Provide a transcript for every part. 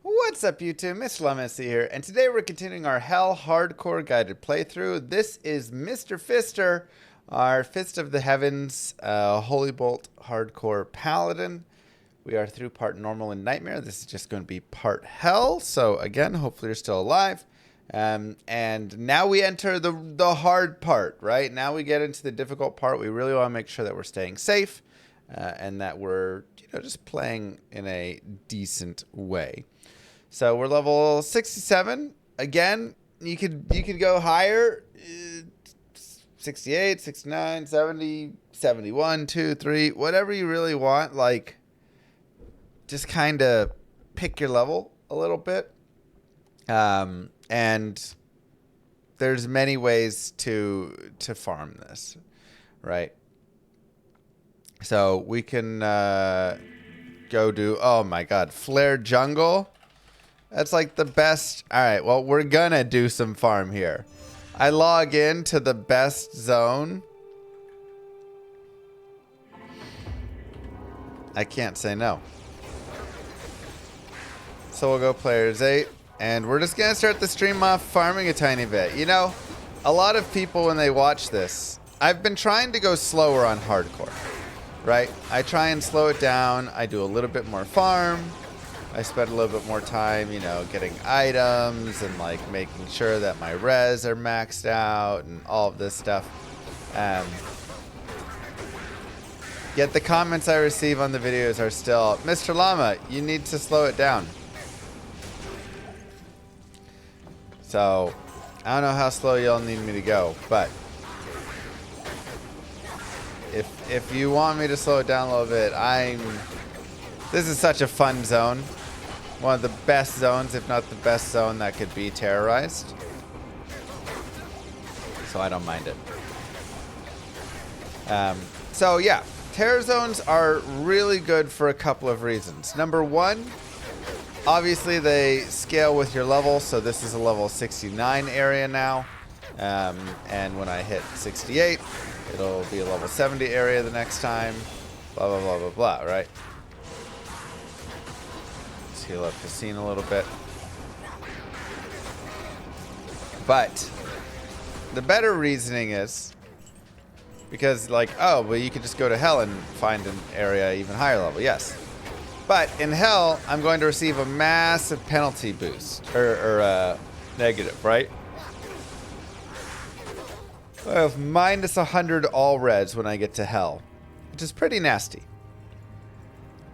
What's up, YouTube? Mr. Lemessy here, and today we're continuing our Hell Hardcore guided playthrough. This is Mr. Fister, our Fist of the Heavens, Holy Bolt Hardcore Paladin. We are through part Normal and Nightmare. This is just going to be part Hell, so again, hopefully you're still alive. And now we enter the hard part, right? Now we get into the difficult part. We really want to make sure that we're staying safe, and that we're just playing in a decent way. So we're level 67. Again, you could go higher. 68, 69, 70, 71, 2, 3, whatever you really want. Like, just kind of pick your level a little bit. And there's many ways to farm this, right? So we can go do, oh my god, Flare Jungle. That's like the best. All right, well, we're gonna do some farm here. I log in to the best zone. I can't say no. So we'll go players 8, and we're just gonna start the stream off farming a tiny bit. You know, a lot of people when they watch this, I've been trying to go slower on hardcore, right? I try and slow it down. I do a little bit more farm. I spend a little bit more time, getting items and like making sure that my res are maxed out and all of this stuff. Yet the comments I receive on the videos are still, Mr. Llama, you need to slow it down. So, I don't know how slow y'all need me to go, but if you want me to slow it down a little bit, this is such a fun zone. One of the best zones, if not the best zone that could be terrorized. So I don't mind it. So yeah, terror zones are really good for a couple of reasons. Number one, obviously they scale with your level. So this is a level 69 area now. And when I hit 68, it'll be a level 70 area the next time. Blah, blah, blah, blah, blah, right? Heal up Casino a little bit. But the better reasoning is because, like, oh, well, you could just go to Hell and find an area even higher level. Yes. But in Hell, I'm going to receive a massive penalty boost or negative, right? I have minus 100 all reds when I get to Hell, which is pretty nasty.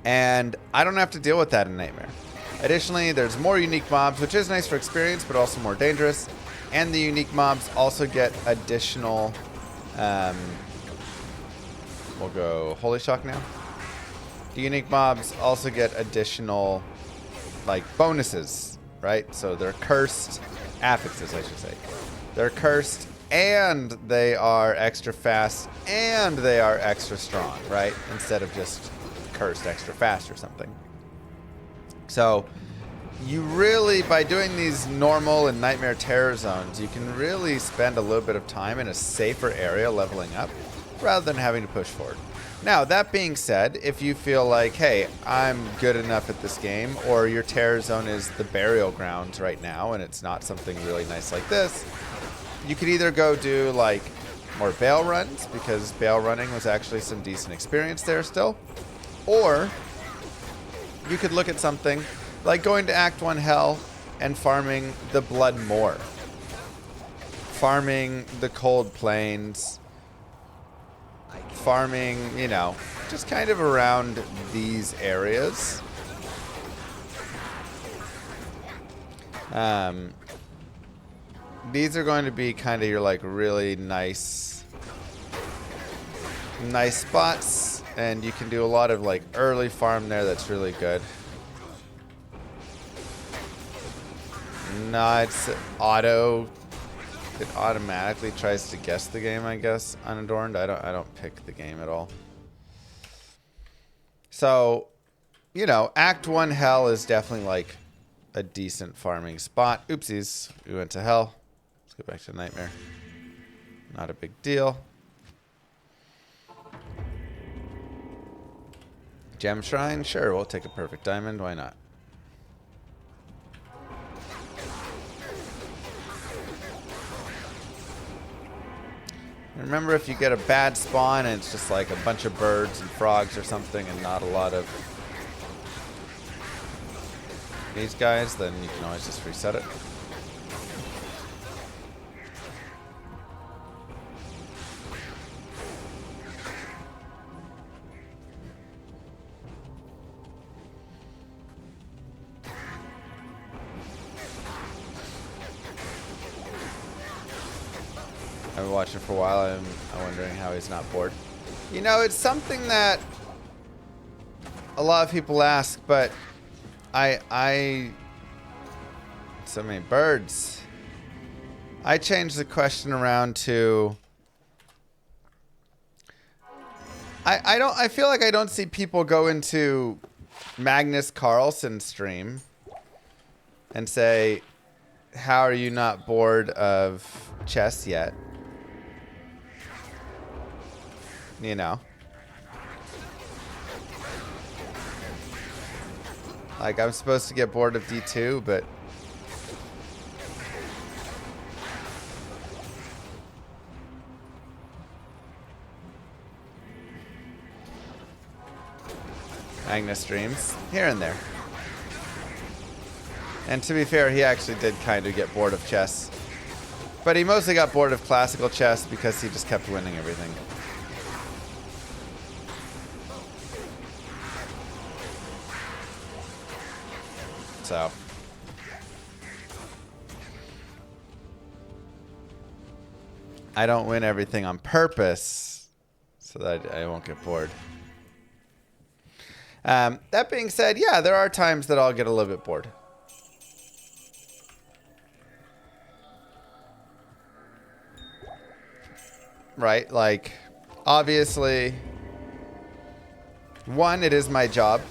And I don't have to deal with that in Nightmare. Additionally, there's more unique mobs, which is nice for experience, but also more dangerous. And the unique mobs also get additional... we'll go Holy Shock now. The unique mobs also get additional, like, bonuses, right? So they're cursed. Affixes, I should say. They're cursed, and they are extra fast, and they are extra strong, right? Instead of just... cursed extra fast or something. So you really, by doing these normal and nightmare terror zones, you can really spend a little bit of time in a safer area leveling up rather than having to push forward. Now, that being said, if you feel like, hey, I'm good enough at this game, or your terror zone is the burial grounds right now and it's not something really nice like this, you could either go do like more bail runs, because bail running was actually some decent experience there still. Or you could look at something like going to Act 1 Hell and farming the Blood Moor. Farming the Cold Plains. Farming, just kind of around these areas. These are going to be kind of your like really nice spots. And you can do a lot of like early farm there that's really good. No, it's auto. It automatically tries to guess the game, I guess, unadorned. I don't pick the game at all. So, Act 1 Hell is definitely like a decent farming spot. Oopsies, we went to Hell. Let's go back to Nightmare. Not a big deal. Gem Shrine? Sure, we'll take a perfect diamond. Why not? Remember, if you get a bad spawn and it's just like a bunch of birds and frogs or something and not a lot of these guys, then you can always just reset it. I've been watching for a while. I'm wondering how he's not bored. You know, it's something that a lot of people ask, but so many birds. I changed the question around to I feel like I don't see people go into Magnus Carlsen's stream and say, how are you not bored of chess yet? You know, like I'm supposed to get bored of D2, but Magnus streams here and there. And to be fair, he actually did kind of get bored of chess, but he mostly got bored of classical chess because he just kept winning everything. So I don't win everything on purpose so that I won't get bored. That being said, yeah, there are times that I'll get a little bit bored. Right? Like, obviously, one, it is my job.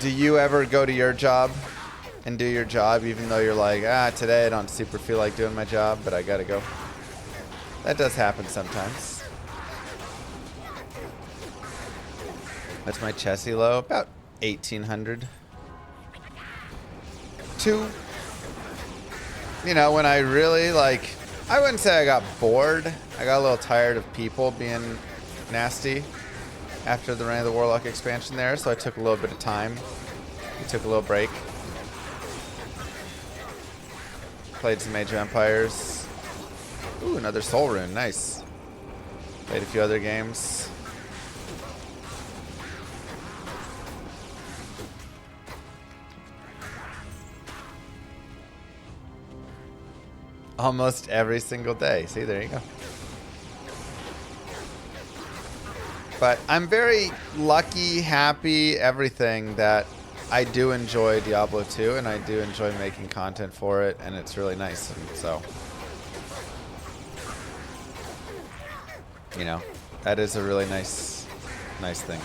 Do you ever go to your job and do your job even though you're like, today I don't super feel like doing my job, but I gotta go? That does happen sometimes. What's my chess elo? About 1800. Two, you know, when I really like, I wouldn't say I got bored. I got a little tired of people being nasty after the Reign of the Warlock expansion there, so I took a little bit of time. We took a little break. Played some Age of Empires. Ooh, another Soul Rune, nice. Played a few other games. Almost every single day. See, there you go. But I'm very lucky, happy, everything that I do enjoy Diablo 2 and I do enjoy making content for it, and it's really nice. And so, you know, that is a really nice thing.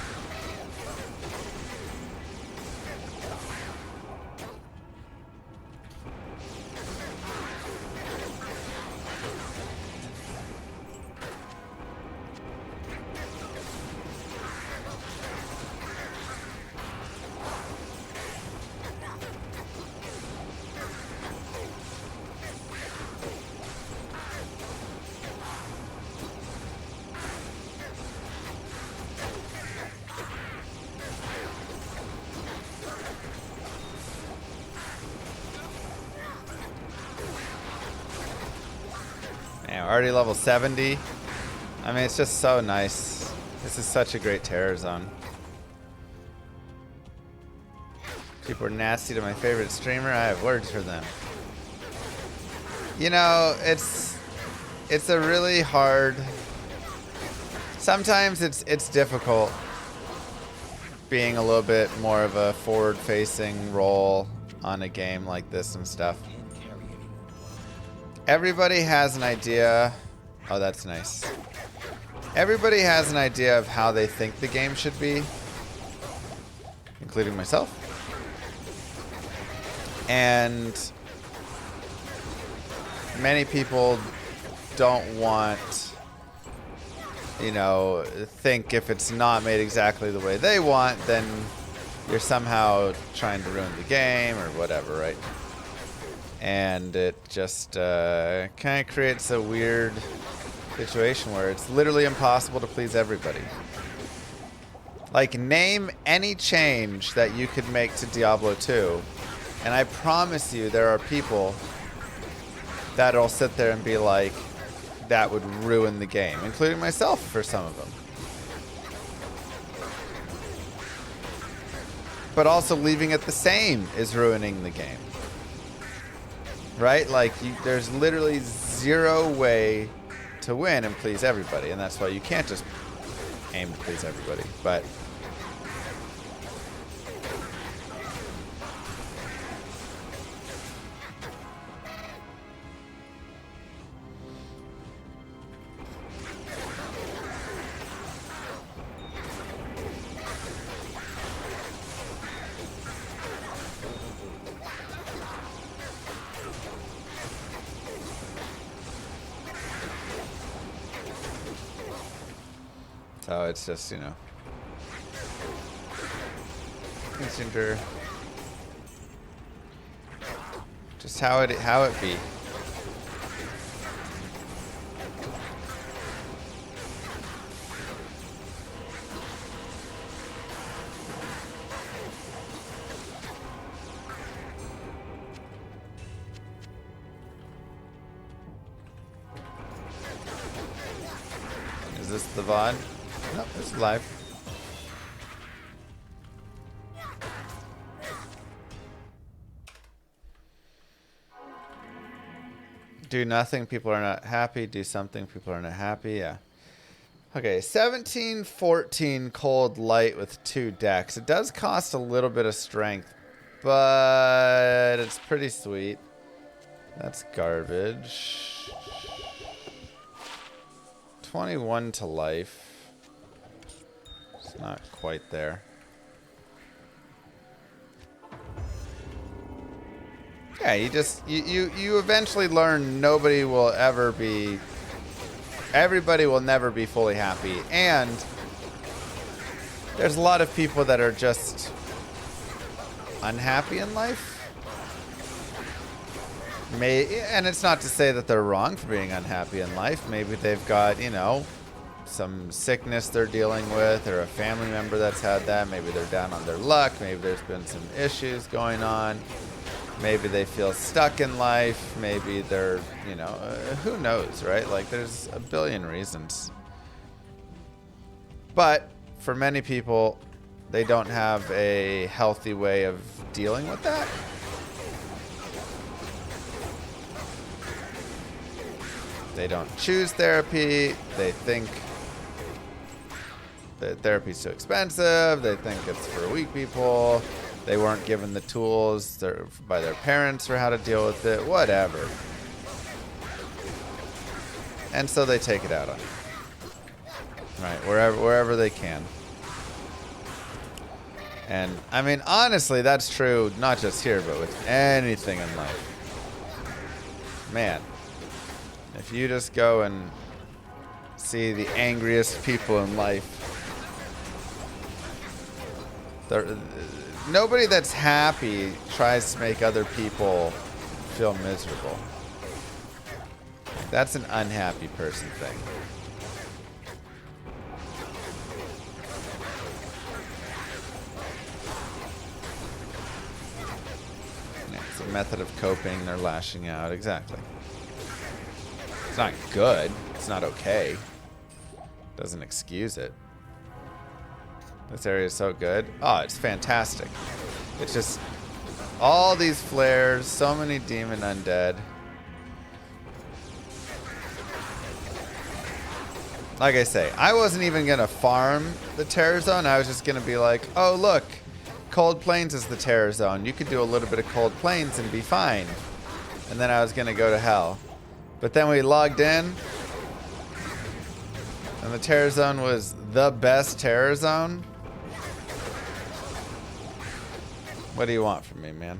Already level 70. I mean, it's just so nice. This is such a great terror zone. People are nasty to my favorite streamer. I have words for them. You know, it's a really hard. Sometimes it's difficult being a little bit more of a forward-facing role on a game like this and stuff. Everybody has an idea. Oh, that's nice. Everybody has an idea of how they think the game should be, including myself. And many people don't want, you know, think if it's not made exactly the way they want, then you're somehow trying to ruin the game or whatever, right? And it just kind of creates a weird situation where it's literally impossible to please everybody. Like, name any change that you could make to Diablo 2, and I promise you there are people that'll sit there and be like, that would ruin the game, including myself for some of them. But also leaving it the same is ruining the game. Right? Like, there's literally zero way to win and please everybody, and that's why you can't just aim to please everybody. But so it's just, you know, consider just how it be. Is this the VOD? Nope, it's live. Do nothing, people are not happy. Do something, people are not happy. Yeah. Okay, 1714 cold light with 2 decks. It does cost a little bit of strength, but it's pretty sweet. That's garbage. 21 to life. It's not quite there. Yeah, you eventually learn everybody will never be fully happy, and there's a lot of people that are just unhappy in life. And it's not to say that they're wrong for being unhappy in life. Maybe they've got, you know, some sickness they're dealing with, or a family member that's had that. Maybe they're down on their luck. Maybe there's been some issues going on. Maybe they feel stuck in life. Maybe they're, you know, who knows, right? Like, there's a billion reasons. But for many people, they don't have a healthy way of dealing with that. They don't choose therapy. They think that therapy's too expensive. They think it's for weak people. They weren't given the tools by their parents for how to deal with it. Whatever. And so they take it out on you. Right, wherever they can. And, I mean, honestly, that's true not just here, but with anything in life. Man. If you just go and see the angriest people in life, nobody that's happy tries to make other people feel miserable. That's an unhappy person thing. Yeah, it's a method of coping. They're lashing out. Exactly. It's not good. It's not okay. Doesn't excuse it. This area is so good. Oh, it's fantastic. It's just all these flares, so many demon undead. Like I say, I wasn't even going to farm the terror zone. I was just going to be like, oh, look, Cold Plains is the terror zone. You could do a little bit of Cold Plains and be fine. And then I was going to go to hell. But then we logged in, and the terror zone was the best terror zone. What do you want from me, man?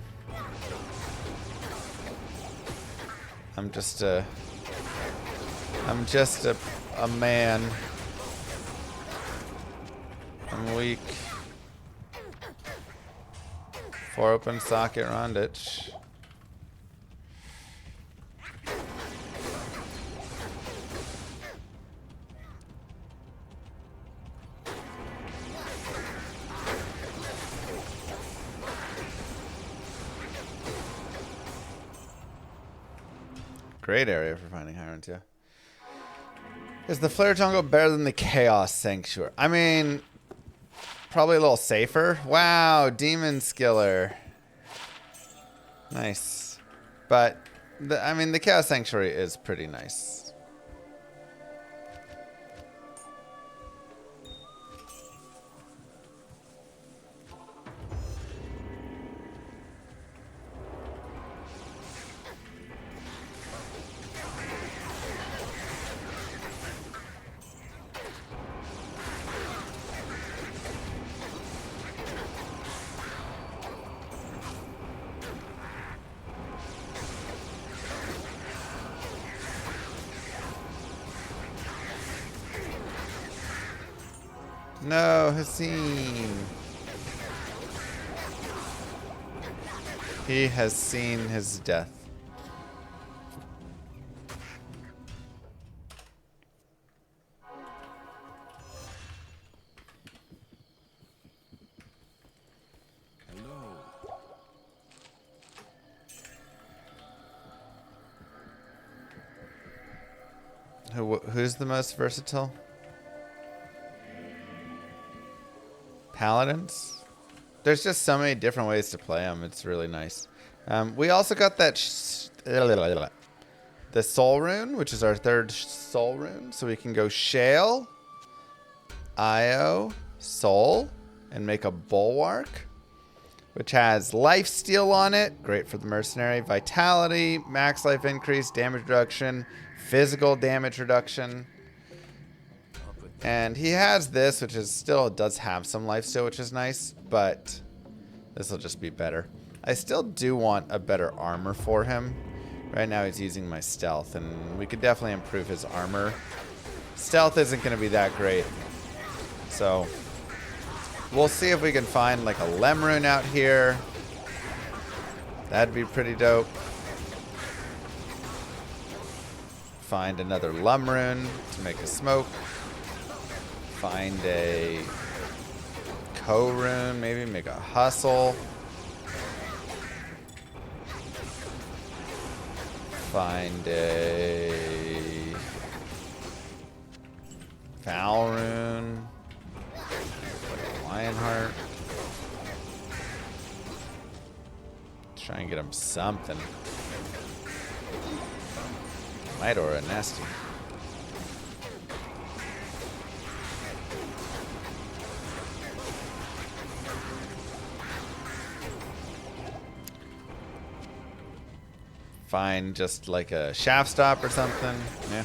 I'm just a man. I'm weak. 4 open socket Rondich. Great area for finding Hirons, yeah. Is the Flare Jungle better than the Chaos Sanctuary? I mean, probably a little safer. Wow, Demon Skiller. Nice. But, I mean, the Chaos Sanctuary is pretty nice. No, Haseen. He has seen his death. Who's the most versatile? Paladins? There's just so many different ways to play them. It's really nice. We also got that the soul rune, which is our third soul rune. So we can go Shale, Io, Soul, and make a Bulwark, which has lifesteal on it. Great for the mercenary. Vitality, max life increase, damage reduction, physical damage reduction. And he has this, which is still does have some lifesteal, which is nice, but this will just be better. I still do want a better armor for him. Right now he's using my stealth, and we could definitely improve his armor. Stealth isn't going to be that great. So we'll see if we can find like a Lem rune out here. That'd be pretty dope. Find another Lum rune to make a smoke. Find a Ko rune, maybe make a hustle. Find a Foul rune. Lionheart. Try and get him something. Might or a nasty. Find just like a shaft stop or something. Yeah.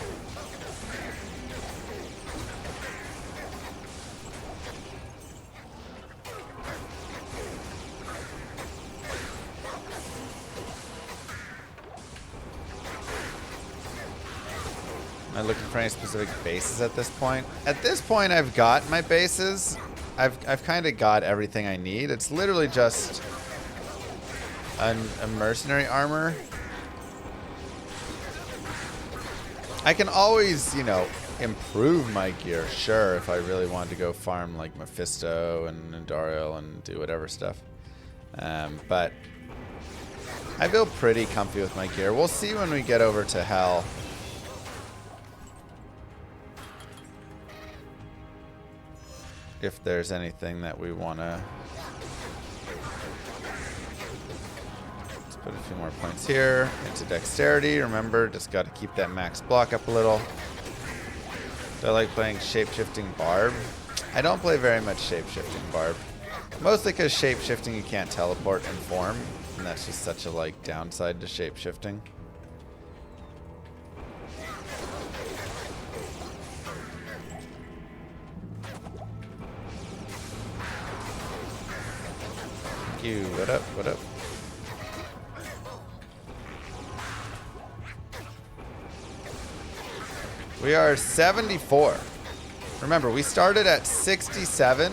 Am I looking for any specific bases at this point? At this point, I've got my bases. I've kind of got everything I need. It's literally just a mercenary armor. I can always, you know, improve my gear, sure, if I really want to go farm like Mephisto and Andariel and do whatever stuff. But I feel pretty comfy with my gear. We'll see when we get over to Hell. If there's anything that we want to... Put a few more points here into dexterity. Remember, just got to keep that max block up a little. Do I like playing shape-shifting Barb? I don't play very much shape-shifting Barb. Mostly because shape-shifting you can't teleport and form. And that's just such a like downside to shape-shifting. Thank you. What up? What up? We are 74. Remember, we started at 67.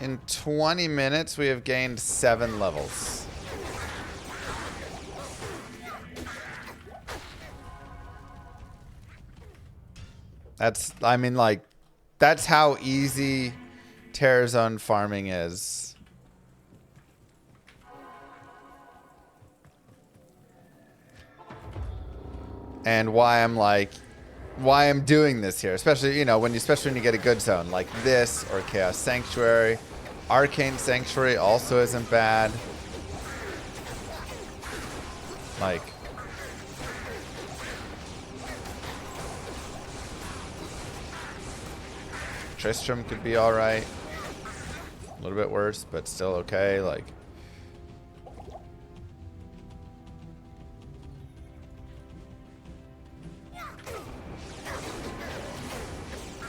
In 20 minutes, we have gained 7 levels. That's, I mean, like, that's how easy Terror Zone farming is. and why I'm doing this here, especially when you get a good zone like this or Chaos Sanctuary. Arcane Sanctuary also isn't bad. Like, Tristram could be all right. A little bit worse, but still okay. Like,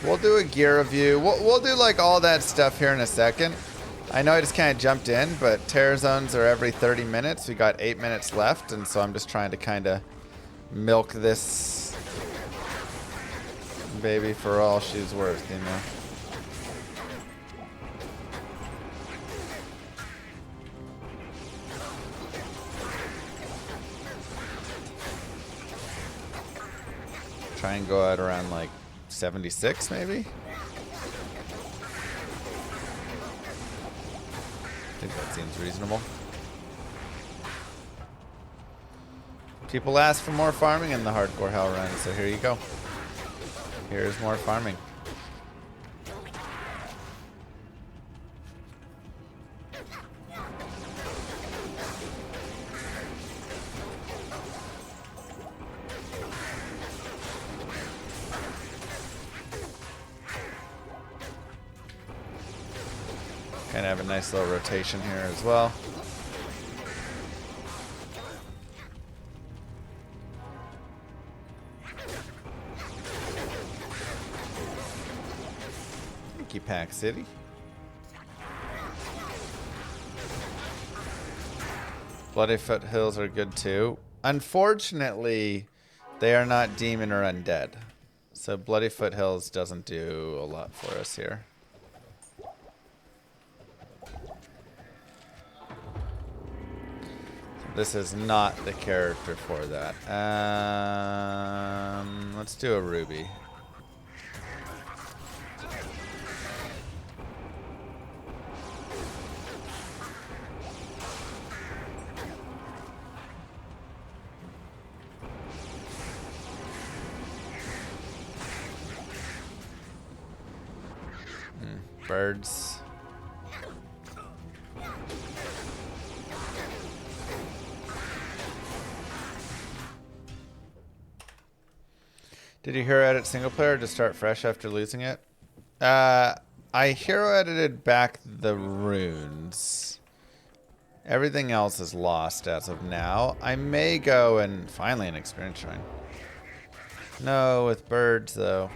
we'll do a gear review. We'll do like all that stuff here in a second. I know I just kind of jumped in, but Terror Zones are every 30 minutes. We got 8 minutes left, and so I'm just trying to kind of milk this baby for all she's worth, you know. Try and go out around like 76 maybe. I think that seems reasonable. People ask for more farming in the hardcore hell run, so here you go. Here's more farming. Kind of have a nice little rotation here as well. Thank you, Pack City. Bloody Foothills are good too. Unfortunately, they are not demon or undead. So Bloody Foothills doesn't do a lot for us here. This is not the character for that. Let's do a ruby. Birds. Did you hero edit single player to start fresh after losing it? I hero edited back the runes. Everything else is lost as of now. I may go and finally an experience shrine. No, with birds though.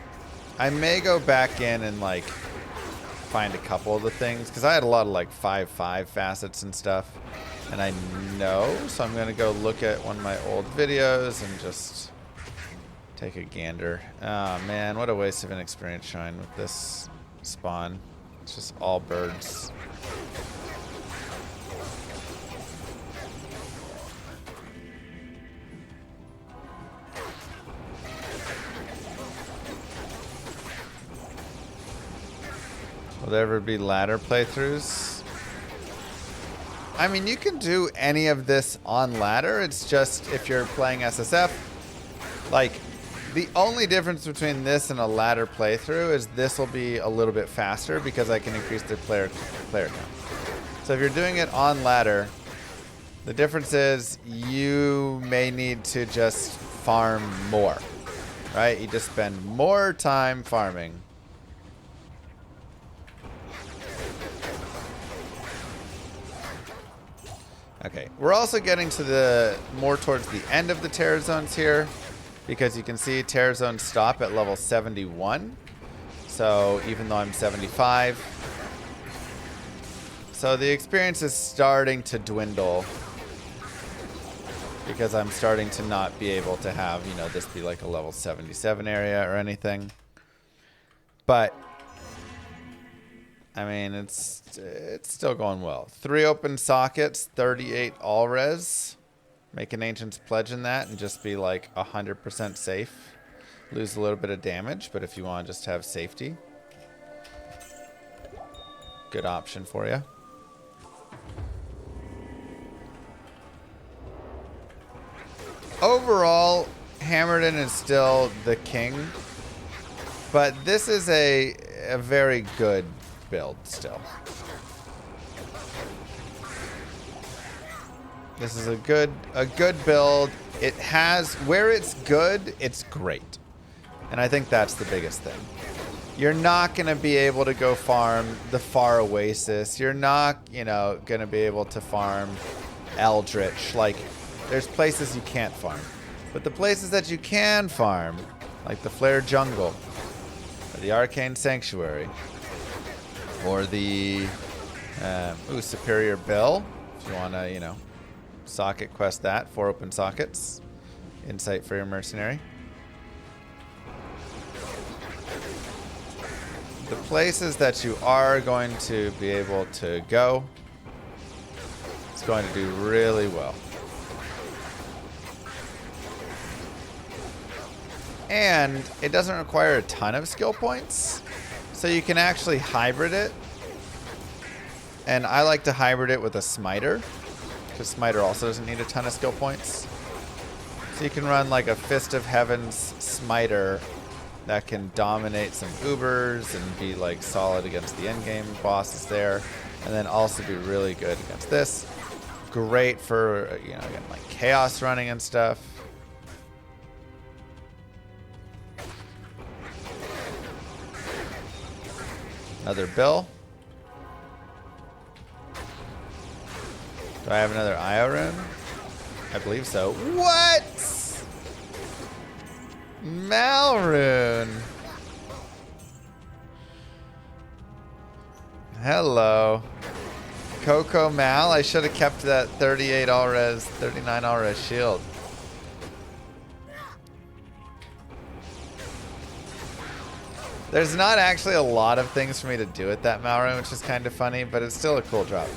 I may go back in and like find a couple of the things because I had a lot of like 5/5 facets and stuff, and I know, so I'm gonna go look at one of my old videos and just take a gander. Oh man, what a waste of an experience shrine with this spawn. It's just all birds. Will there ever be ladder playthroughs? I mean, you can do any of this on ladder. It's just if you're playing SSF, like, the only difference between this and a ladder playthrough is this will be a little bit faster because I can increase the player count. So if you're doing it on ladder, the difference is you may need to just farm more, right? You just spend more time farming. Okay, we're also getting to the more towards the end of the terror zones here, because you can see terror zones stop at level 71. So even though I'm 75, so the experience is starting to dwindle because I'm starting to not be able to have, you know, this be like a level 77 area or anything. But I mean, it's still going well. 3 open sockets, 38 all res. Make an Ancient's Pledge in that and just be like 100% safe. Lose a little bit of damage, but if you want to just have safety, good option for you. Overall, Hammerden is still the king, but this is a very good build still. This is a good build. It has, where it's good, it's great. And I think that's the biggest thing. You're not going to be able to go farm the Far Oasis. You're not, you know, going to be able to farm Eldritch. Like, there's places you can't farm. But the places that you can farm, like the Flare Jungle, or the Arcane Sanctuary, or the Superior Bill, if you want to, you know, socket quest that, 4 open sockets. Insight for your mercenary. The places that you are going to be able to go, it's going to do really well. And it doesn't require a ton of skill points, so you can actually hybrid it. And I like to hybrid it with a Smiter, because Smiter also doesn't need a ton of skill points. So you can run like a Fist of Heaven's Smiter that can dominate some Ubers and be like solid against the endgame bosses there, and then also be really good against this. Great for, you know, again, like chaos running and stuff. Another Bill. Do I have another IO rune? I believe so. What? Malrune. Hello. Coco Mal. I should have kept that 38 all res, 39 all res shield. There's not actually a lot of things for me to do with that Malrune, which is kind of funny, but it's still a cool drop.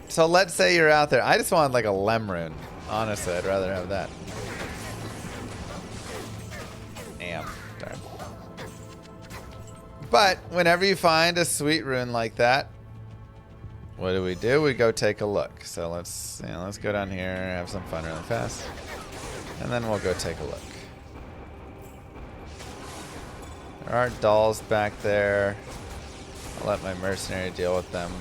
So let's say you're out there. I just want like a Lemrune. Honestly, I'd rather have that. Damn. Darn. But whenever you find a sweet rune like that, what do? We go take a look. So let's go down here, have some fun really fast, and then we'll go take a look. There are dolls back there. I'll let my mercenary deal with them.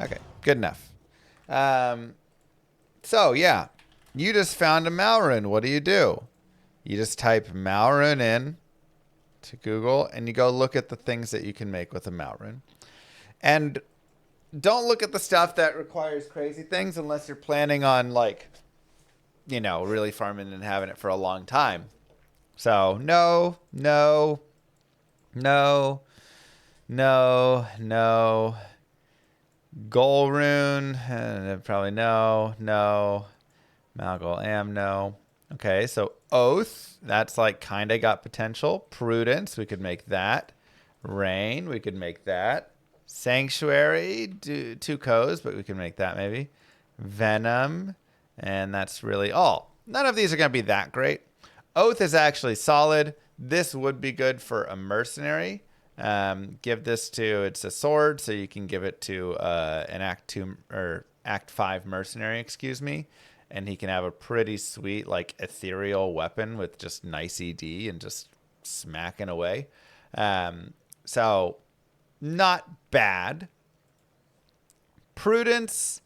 Okay, good enough. So yeah, you just found a Malrune. What do? You just type Malrune in to Google, and you go look at the things that you can make with a Malrune. And don't look at the stuff that requires crazy things unless you're planning on, like, you know, really farming and having it for a long time. So no. Goal rune, probably no. Malgol Am, no. Okay, so Oath, that's like kind of got potential. Prudence, we could make that. Rain, we could make that. Sanctuary, 2 co's, but we can make that maybe. Venom, and that's really all. None of these are going to be that great. Oath is actually solid. This would be good for a mercenary. Give this to, it's a sword, so you can give it to an Act 2 or Act 5 mercenary, excuse me. And he can have a pretty sweet, like, ethereal weapon with just nice ED and just smacking away. So, not bad. Prudence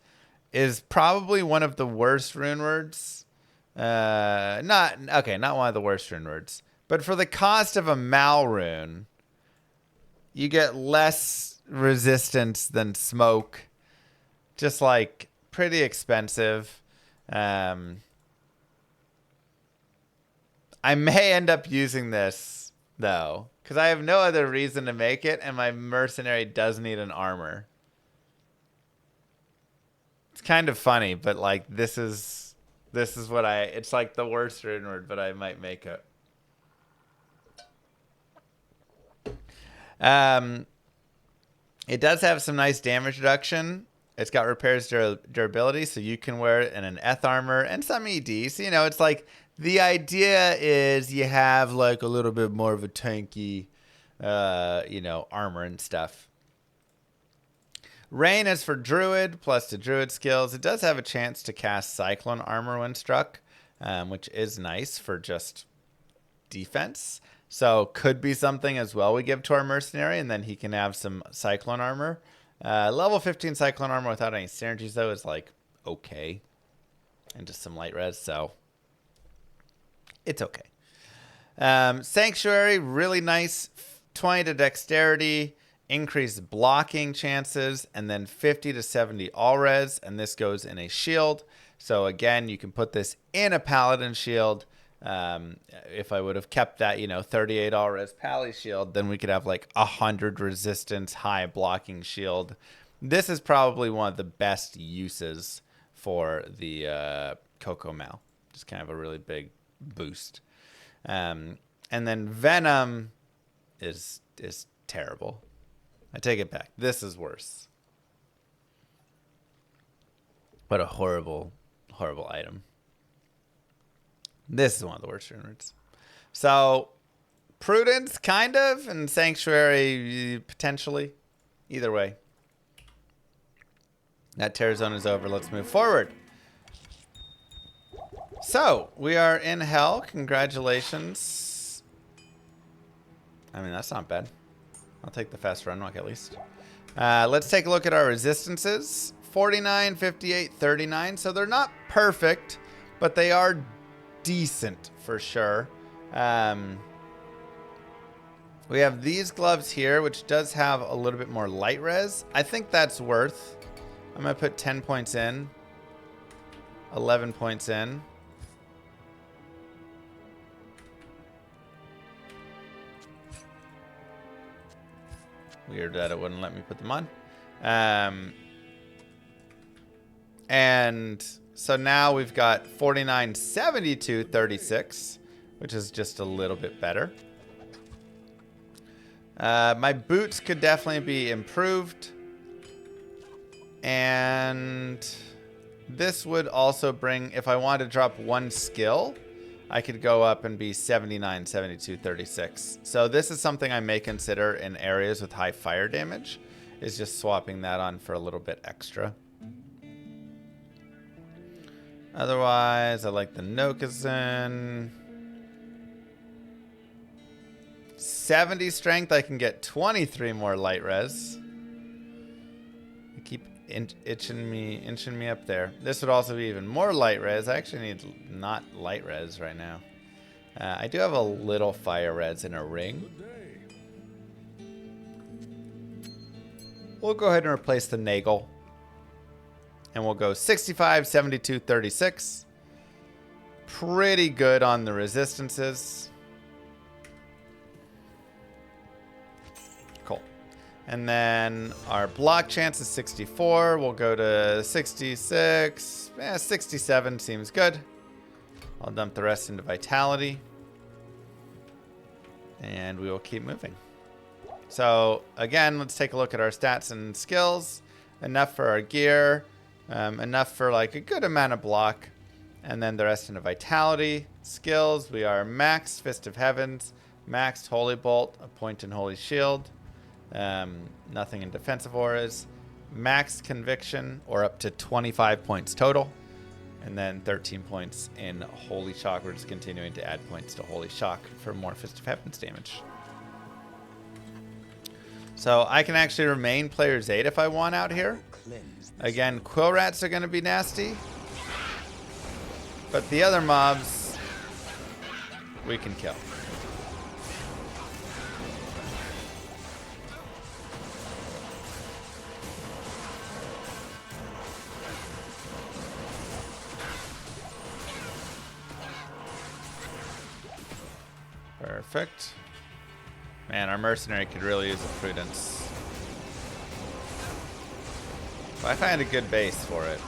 is probably one of the worst rune words. Not one of the worst rune words. But for the cost of a Malrune, you get less resistance than smoke. Just, like, pretty expensive. I may end up using this, though, because I have no other reason to make it, and my mercenary does need an armor. It's kind of funny, but, like, this is what it's like the worst rune word, but I might make it. It does have some nice damage reduction. It's got repairs durability, so you can wear it in an Eth armor and some EDs. You know, it's like the idea is you have like a little bit more of a tanky, you know, armor and stuff. Rain is for Druid, plus to Druid skills. It does have a chance to cast Cyclone armor when struck, which is nice for just defense. So could be something as well we give to our mercenary, and then he can have some Cyclone armor. Level 15 Cyclone armor without any synergies, though, is like okay. And just some light res, so it's okay. Sanctuary, really nice. 20 to dexterity, increased blocking chances, and then 50 to 70 all res, and this goes in a shield. So again, you can put this in a Paladin shield. If I would have kept that, you know, 38 all res Pally shield, then we could have like 100 resistance, high blocking shield. This is probably one of the best uses for the Coco Mal. Just kind of a really big boost. And then Venom is terrible. I take it back. This is worse. What a horrible, horrible item. This is one of the worst runes. So, Prudence, kind of, and Sanctuary, potentially. Either way. That tear zone is over. Let's move forward. So, we are in Hell. Congratulations. I mean, that's not bad. I'll take the fast run walk at least. Let's take a look at our resistances. 49, 58, 39. So, they're not perfect, but they are decent for sure. We have these gloves here, which does have a little bit more light res. I think that's worth. I'm going to put 10 points in. 11 points in. Weird that it wouldn't let me put them on. And so now we've got 49, 72, 36, which is just a little bit better. My boots could definitely be improved. And this would also bring, if I wanted to drop one skill, I could go up and be 79, 72, 36. So this is something I may consider in areas with high fire damage, is just swapping that on for a little bit extra. Otherwise, I like the Nokazin. 70 strength, I can get 23 more light res. They keep inching me up there. This would also be even more light res. I actually need not light res right now. I do have a little fire res in a ring. We'll go ahead and replace the Nagel. And we'll go 65, 72, 36. Pretty good on the resistances. Cool. And then our block chance is 64. We'll go to 66. 67 seems good. I'll dump the rest into Vitality. And we will keep moving. So, again, let's take a look at our stats and skills. Enough for our gear. Enough for like a good amount of block, and then the rest into Vitality. Skills, we are maxed Fist of Heavens, maxed Holy Bolt, a point in Holy Shield, nothing in defensive auras, maxed Conviction, or up to 25 points total, and then 13 points in Holy Shock. We're just continuing to add points to Holy Shock for more Fist of Heavens damage. So I can actually remain player's 8 if I want out here. Again, quill rats are going to be nasty. But the other mobs, we can kill. Perfect. Man, our mercenary could really use a Prudence. If I find a good base for it,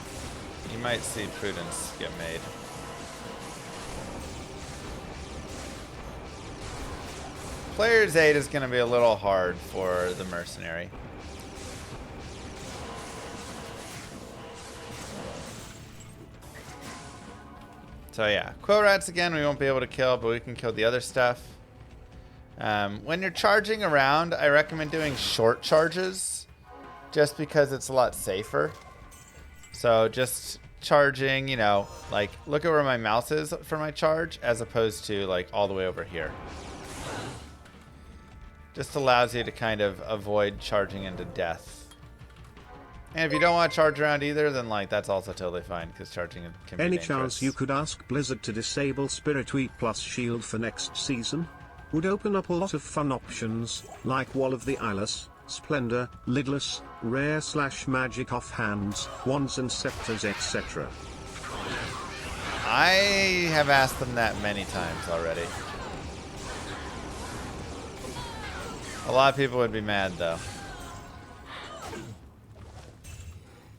you might see Prudence get made. Player's 8 is going to be a little hard for the mercenary. So yeah, quill rats again we won't be able to kill, but we can kill the other stuff. When you're charging around, I recommend doing short charges just because it's a lot safer. So just charging, you know, like look at where my mouse is for my charge as opposed to like all the way over here. Just allows you to kind of avoid charging into death. And if you don't want to charge around either, then like that's also totally fine because charging can be Any dangerous. chance you could ask Blizzard to disable Spirit Week plus Shield for next season? Would open up a lot of fun options, like Wall of the Eyeless, Splendor, Lidless, Rare/Magic Offhands, Wands and Scepters, etc. I have asked them that many times already. A lot of people would be mad though.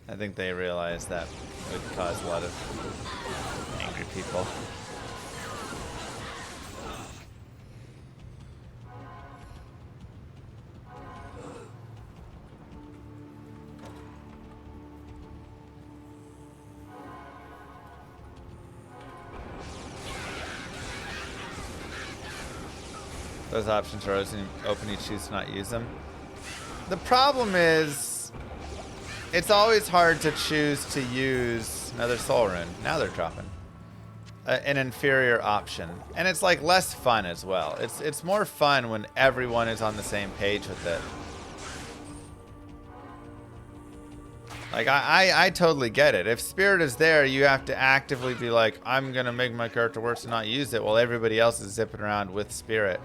I think they realize that would cause a lot of angry people. Those options are open, you choose to not use them. The problem is, it's always hard to choose to use another soul rune. Now they're dropping an inferior option, and it's like less fun as well. It's more fun when everyone is on the same page with it. Like I totally get it. If Spirit is there, you have to actively be like, I'm gonna make my character worse and not use it, while everybody else is zipping around with Spirit.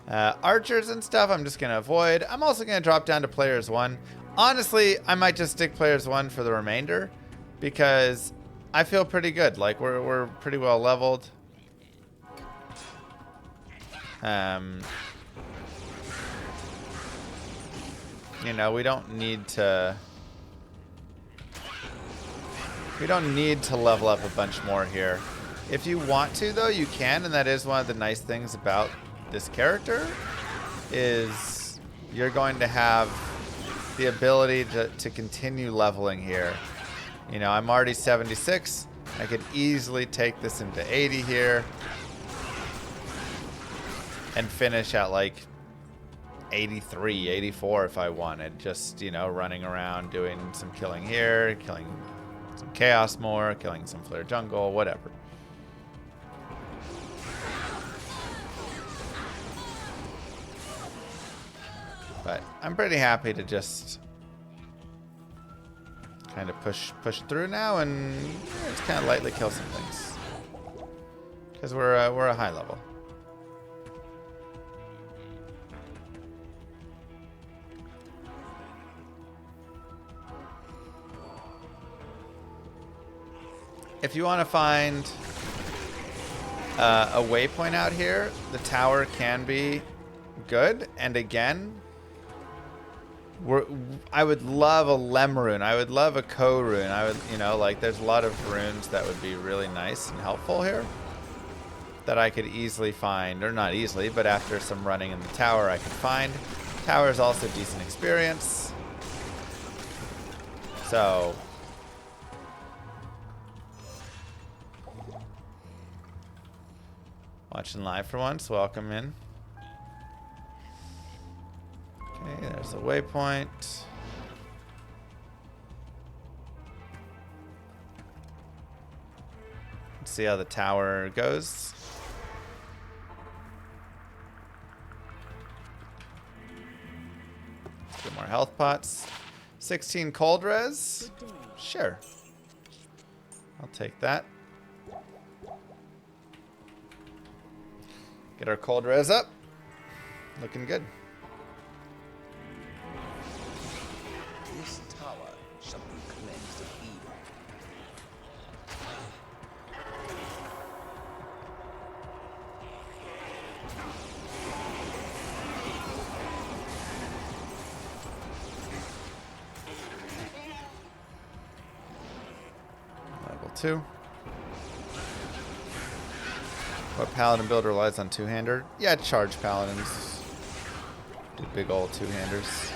Archers and stuff, I'm just gonna avoid. I'm also gonna drop down to players 1. Honestly, I might just stick players 1 for the remainder because I feel pretty good. Like we're pretty well leveled. You know, we don't need to level up a bunch more here. If you want to though, you can, and that is one of the nice things about this character is you're going to have the ability to continue leveling here. You know, I'm already 76. I could easily take this into 80 here and finish at like 83, 84 if I wanted. Just, you know, running around doing some killing here, killing some chaos more, killing some flare jungle, whatever. But I'm pretty happy to just kind of push through now and just kind of lightly kill some things because we're a high level. If you want to find a waypoint out here, the tower can be good. And again, I would love a Lem rune. I would love a Ko rune. I would, you know, like there's a lot of runes that would be really nice and helpful here that I could easily find, or not easily, but after some running in the tower I could find. Tower is also decent experience. So watching live for once, welcome in. Okay, there's a waypoint. Let's see how the tower goes. Get more health pots. 16 cold res. Sure. I'll take that. Get our cold res up. Looking good. This tower shall be cleansed of evil. Level 2. What Paladin build relies on two-hander? Yeah, charge Paladins. Do big old two-handers.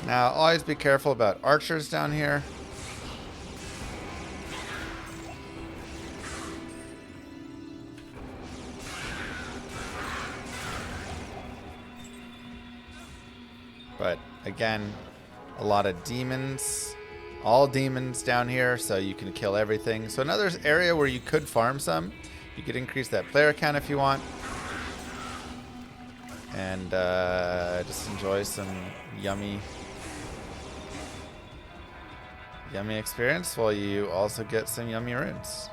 Now, always be careful about archers down here. But again, a lot of demons. All demons down here, so you can kill everything. So another area where you could farm some. You could increase that player count if you want. And just enjoy some yummy experience while you also get some yummy runes.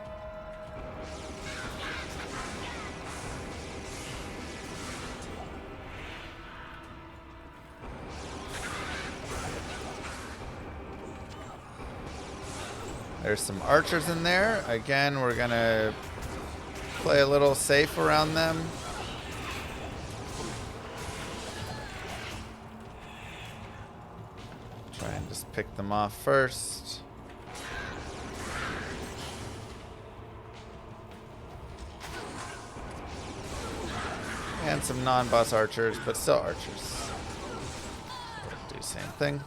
There's some archers in there. Again, we're gonna play a little safe around them. Try and just pick them off first. And some non-boss archers, but still archers. We'll do same thing.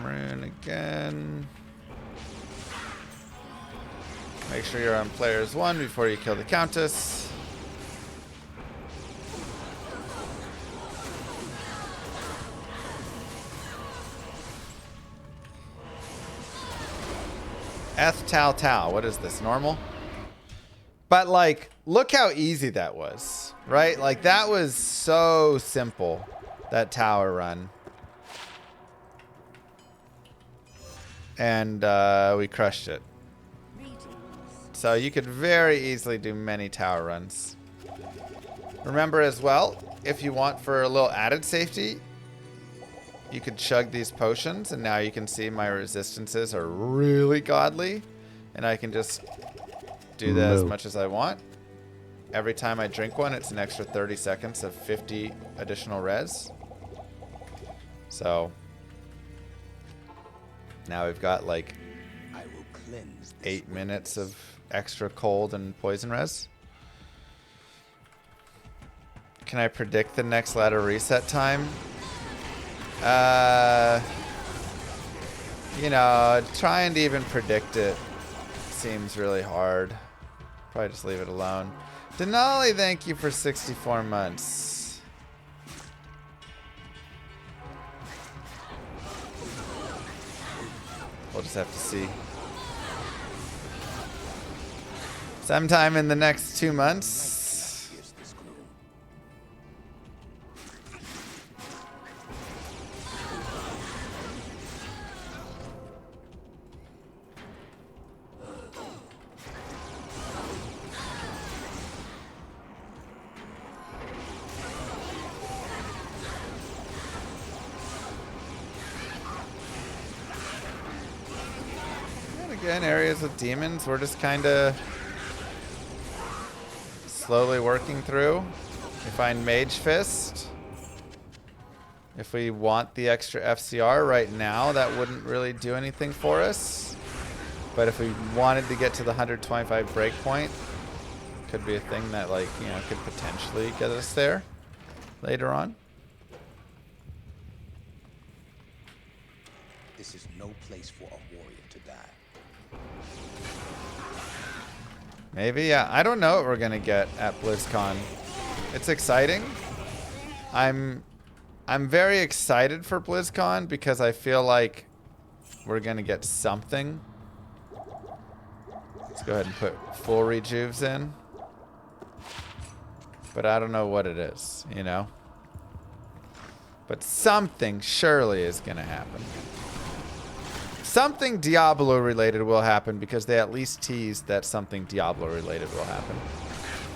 Rune again. Make sure you're on players 1 before you kill the Countess. Tal Tal. What is this? Normal? But like, look how easy that was, right? Like that was so simple, that tower run. And we crushed it. So you could very easily do many tower runs. Remember as well, if you want for a little added safety, you could chug these potions, and now you can see my resistances are really godly. And I can just do that as much as I want. Every time I drink one, it's an extra 30 seconds of 50 additional res. So now we've got like 8 minutes of extra cold and poison res. Can I predict the next ladder reset time? You know, trying to even predict it seems really hard. Probably just leave it alone. Denali, thank you for 64 months. We'll just have to see. Sometime in the next 2 months. Again, areas with demons, we're just kind of slowly working through. We find Mage Fist. If we want the extra FCR right now, that wouldn't really do anything for us. But if we wanted to get to the 125 breakpoint, could be a thing that, like, you know, could potentially get us there later on. This is no place for a warrior to die. Maybe, yeah. I don't know what we're gonna get at BlizzCon. It's exciting. I'm very excited for BlizzCon because I feel like we're gonna get something. Let's go ahead and put full rejuves in. But I don't know what it is, you know? But something surely is gonna happen. Something Diablo related will happen because they at least teased that something Diablo related will happen.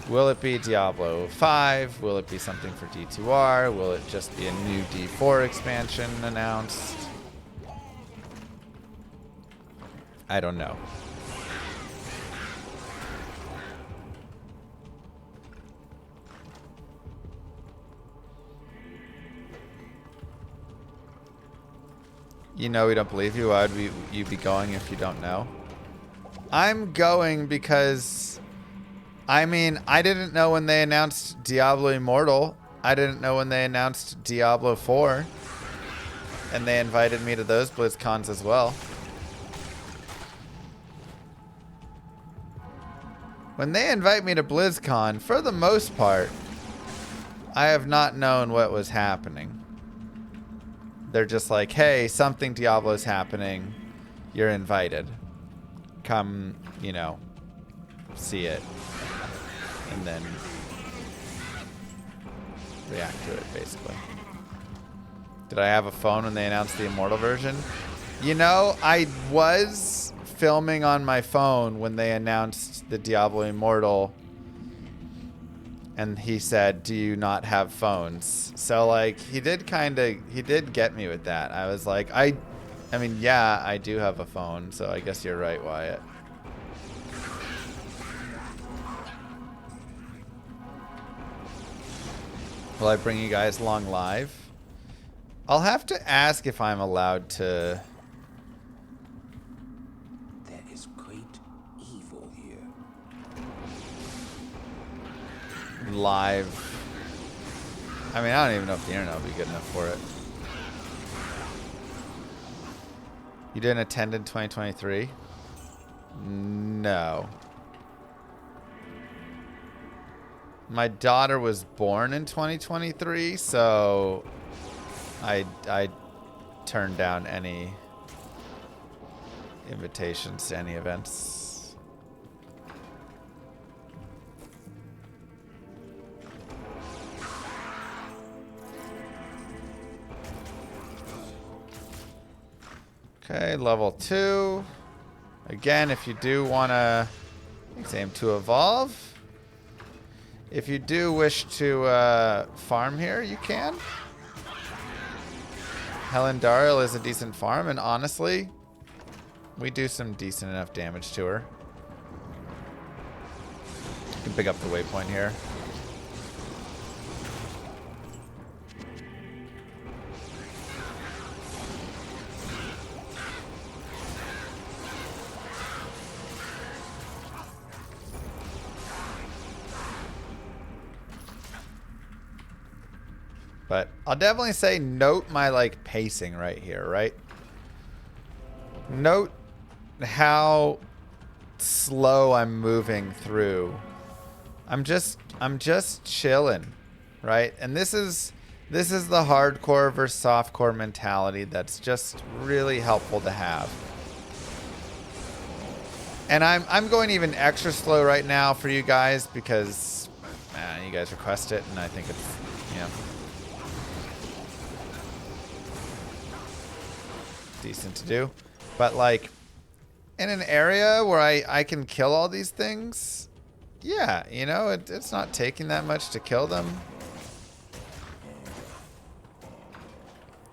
Will it be Diablo 5? Will it be something for D2R? Will it just be a new D4 expansion announced? I don't know. You know we don't believe you. Why would you be going if you don't know? I'm going because I mean, I didn't know when they announced Diablo Immortal. I didn't know when they announced Diablo 4. And they invited me to those BlizzCons as well. When they invite me to BlizzCon, for the most part, I have not known what was happening. They're just like, hey, something Diablo's happening. You're invited. Come, you know, see it. And then react to it, basically. Did I have a phone when they announced the Immortal version? You know, I was filming on my phone when they announced the Diablo Immortal. And he said, do you not have phones? So, like, he did get me with that. I was like, I mean, yeah, I do have a phone, so I guess you're right, Wyatt. Will I bring you guys along live? I'll have to ask if I'm allowed to. There is great evil here. Live. I mean, I don't even know if the internet will be good enough for it. You didn't attend in 2023? No. My daughter was born in 2023, so I turned down any invitations to any events. Okay, level 2. Again, if you do want to aim to evolve. If you do wish to farm here, you can. Helen Darrell is a decent farm, and honestly, we do some decent enough damage to her. You can pick up the waypoint here. But I'll definitely say note my like pacing right here, right? Note how slow I'm moving through. I'm just chilling, right? And this is the hardcore versus softcore mentality that's just really helpful to have. And I'm going even extra slow right now for you guys because you guys request it, and I think it's, you know, decent to do. But like in an area where I can kill all these things, yeah, you know, it's not taking that much to kill them.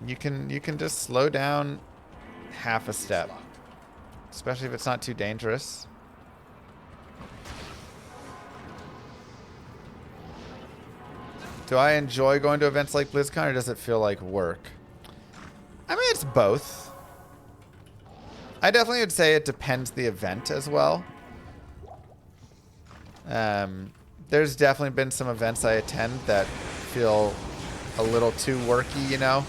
You can just slow down half a step, especially if it's not too dangerous. Do I enjoy going to events like BlizzCon, or does it feel like work? I mean, it's both. I definitely would say it depends the event as well. There's definitely been some events I attend that feel a little too worky, you know.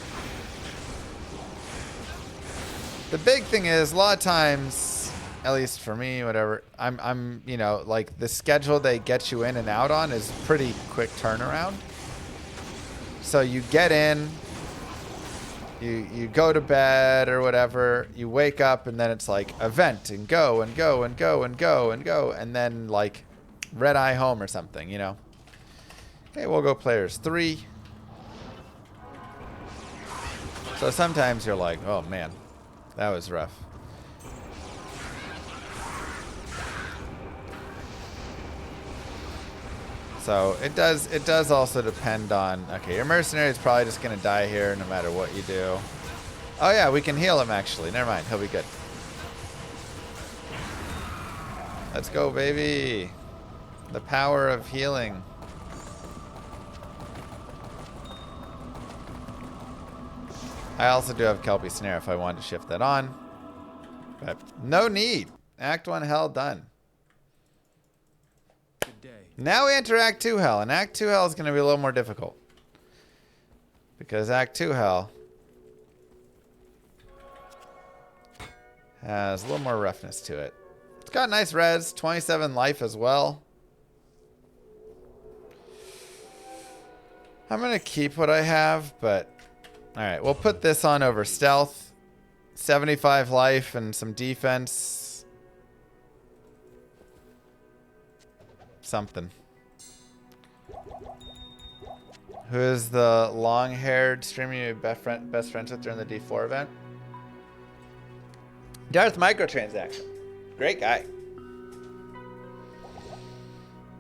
The big thing is a lot of times, at least for me, whatever, I'm you know, like the schedule they get you in and out on is pretty quick turnaround. So you get in, you go to bed or whatever, you wake up, and then it's like event and go and go and go and go and go, and then like red eye home or something, you know. Okay, we'll go players 3. So sometimes you're like, oh man, that was rough. So it does also depend on, okay, your mercenary is probably just going to die here no matter what you do. Oh yeah, we can heal him actually. Never mind, he'll be good. Let's go, baby. The power of healing. I also do have Kelpie Snare if I wanted to shift that on. But no need. Act 1 hell done. Good day. Now we enter Act 2 Hell, and Act 2 Hell is going to be a little more difficult. Because Act 2 Hell has a little more roughness to it. It's got nice res, 27 life as well. I'm going to keep what I have, but... Alright, we'll put this on over stealth. 75 life and some defense. Something. Who is the long-haired streamer you best friends with during the D4 event? Darth Microtransaction. Great guy.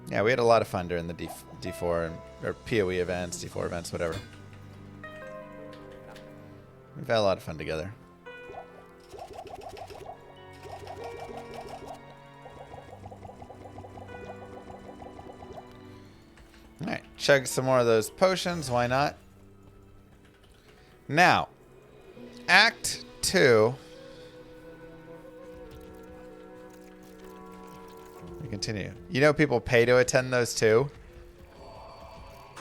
Yeah, we had a lot of fun during the D4 and or PoE events, D4 events, whatever. We've had a lot of fun together. Alright, chug some more of those potions, why not? Now, Act 2. We continue. You know people pay to attend those too?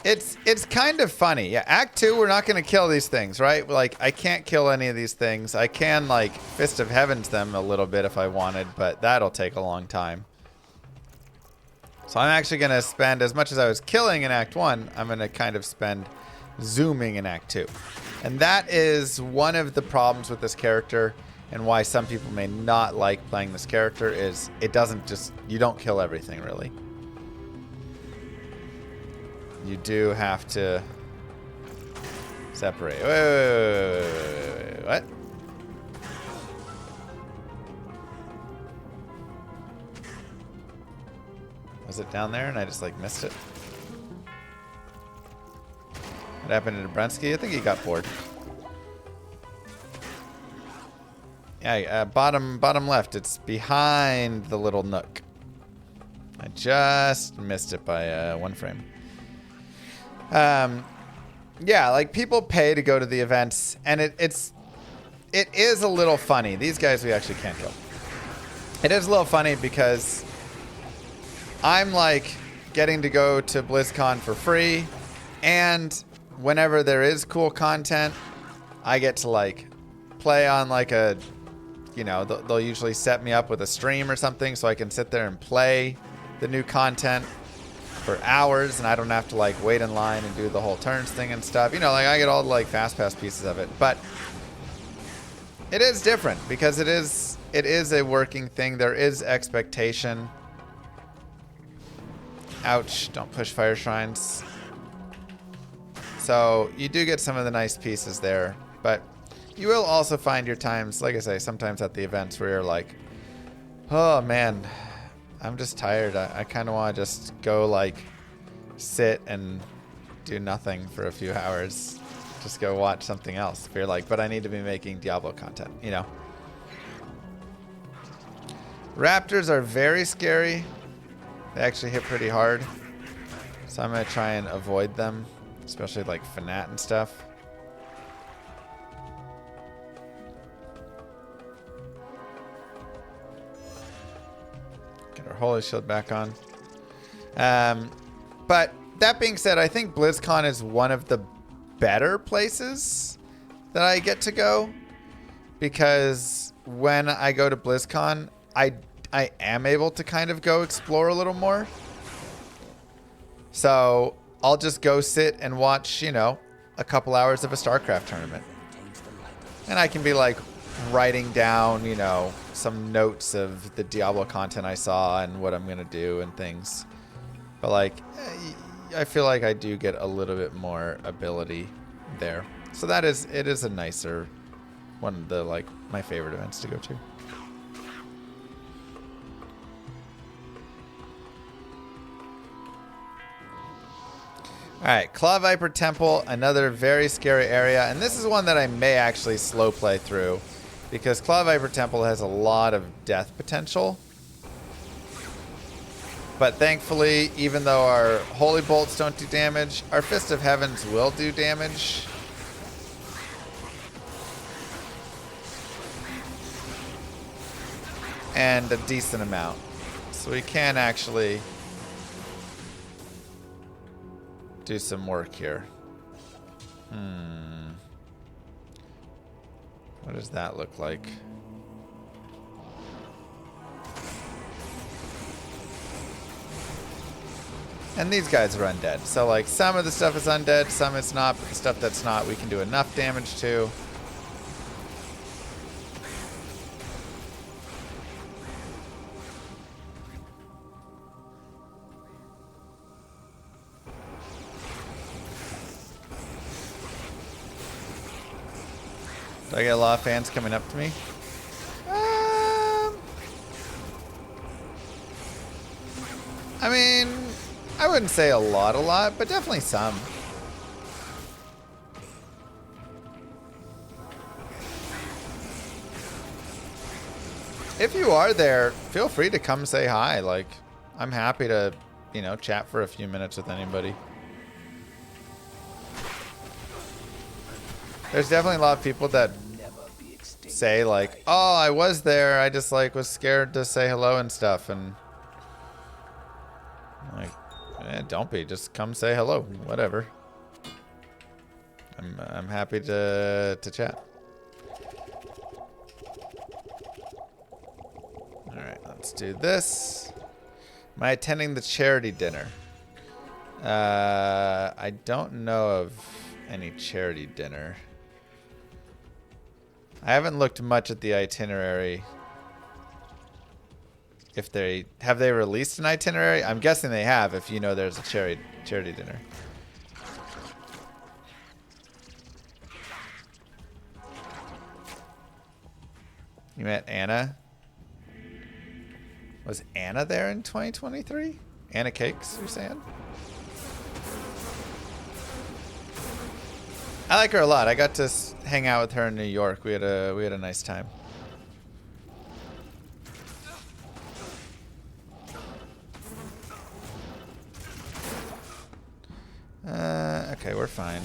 It's kind of funny. Yeah, Act 2, we're not going to kill these things, right? Like, I can't kill any of these things. I can, like, Fist of Heavens them a little bit if I wanted, but that'll take a long time. So I'm actually going to spend, as much as I was killing in Act 1, I'm going to kind of spend zooming in Act 2. And that is one of the problems with this character and why some people may not like playing this character is it doesn't just, you don't kill everything really. You do have to separate. Wait, what? Was it down there and I just like missed it? What happened to Brunsky? I think he got bored. Yeah, bottom left. It's behind the little nook. I just missed it by 1 frame. Yeah, like people pay to go to the events, and it is a little funny. These guys we actually can't kill. It is a little funny because I'm like getting to go to BlizzCon for free, and whenever there is cool content, I get to like play on like a, you know, they'll usually set me up with a stream or something so I can sit there and play the new content for hours, and I don't have to like wait in line and do the whole turns thing and stuff. You know, like I get all the like fast pass pieces of it, but it is different because it is a working thing. There is expectation. Ouch, don't push fire shrines. So you do get some of the nice pieces there, but you will also find your times, like I say, sometimes at the events where you're like, oh man, I'm just tired. I kind of want to just go like sit and do nothing for a few hours. Just go watch something else. If you're like, but I need to be making Diablo content, you know. Raptors are very scary. They actually hit pretty hard. So I'm going to try and avoid them, especially like Fanat and stuff. Get our Holy Shield back on. But that being said, I think BlizzCon is one of the better places that I get to go. Because when I go to BlizzCon, I am able to kind of go explore a little more. So I'll just go sit and watch, you know, a couple hours of a StarCraft tournament. And I can be like writing down, you know, some notes of the Diablo content I saw and what I'm going to do and things. But like, I feel like I do get a little bit more ability there. So that is, it is a nicer, one of the like my favorite events to go to. Alright, Claw Viper Temple, another very scary area. And this is one that I may actually slow play through. Because Claw Viper Temple has a lot of death potential. But thankfully, even though our Holy Bolts don't do damage, our Fist of Heavens will do damage. And a decent amount. So we can actually do some work here. What does that look like? And these guys are undead. So, like, some of the stuff is undead, some it's not, but the stuff that's not, we can do enough damage to. Do I get a lot of fans coming up to me? I mean, I wouldn't say a lot, but definitely some. If you are there, feel free to come say hi. Like, I'm happy to, you know, chat for a few minutes with anybody. There's definitely a lot of people that say like, oh, I was there, I just like was scared to say hello and stuff, and like, don't be, just come say hello, whatever. I'm happy to chat. All right, let's do this. Am I attending the charity dinner? I don't know of any charity dinner. I haven't looked much at the itinerary. If they have they released an itinerary? I'm guessing they have. If you know there's a charity dinner. You met Anna? Was Anna there in 2023? Anna Cakes, you're saying? I like her a lot. I got to hang out with her in New York. We had a nice time. Okay, we're fine.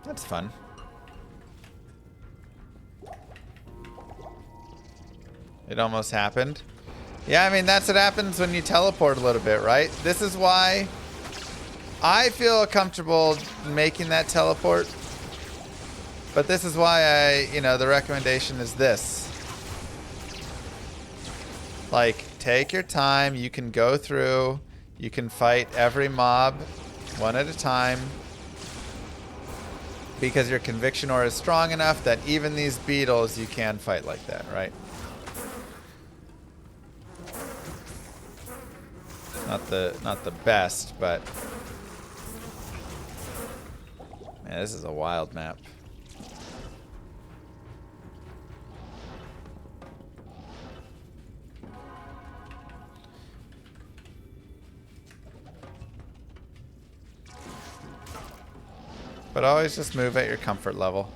That's fun. It almost happened. Yeah, I mean, that's what happens when you teleport a little bit, right? This is why I feel comfortable making that teleport. But this is why the recommendation is this. Like, take your time. You can go through. You can fight every mob one at a time. Because your conviction aura is strong enough that even these beetles you can fight like that, right? Not the best, but man, this is a wild map. But always just move at your comfort level.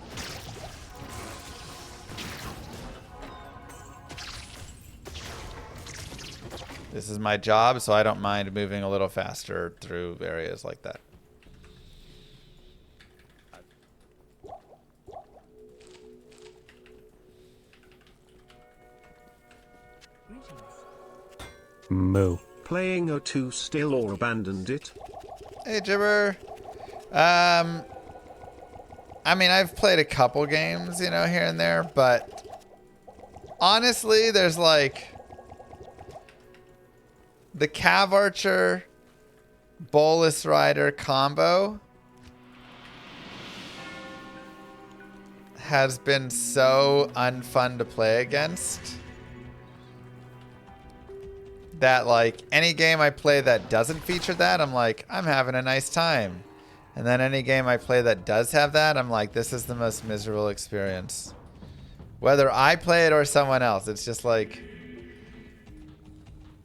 This is my job, so I don't mind moving a little faster through areas like that. Moo. Playing O2 still or abandoned it? Hey, Jibber. I mean, I've played a couple games, here and there, but honestly, there's like the Cav Archer Bolus Rider combo has been so unfun to play against that, like, any game I play that doesn't feature that, I'm like, I'm having a nice time. And then any game I play that does have that, I'm like, this is the most miserable experience. Whether I play it or someone else, it's just like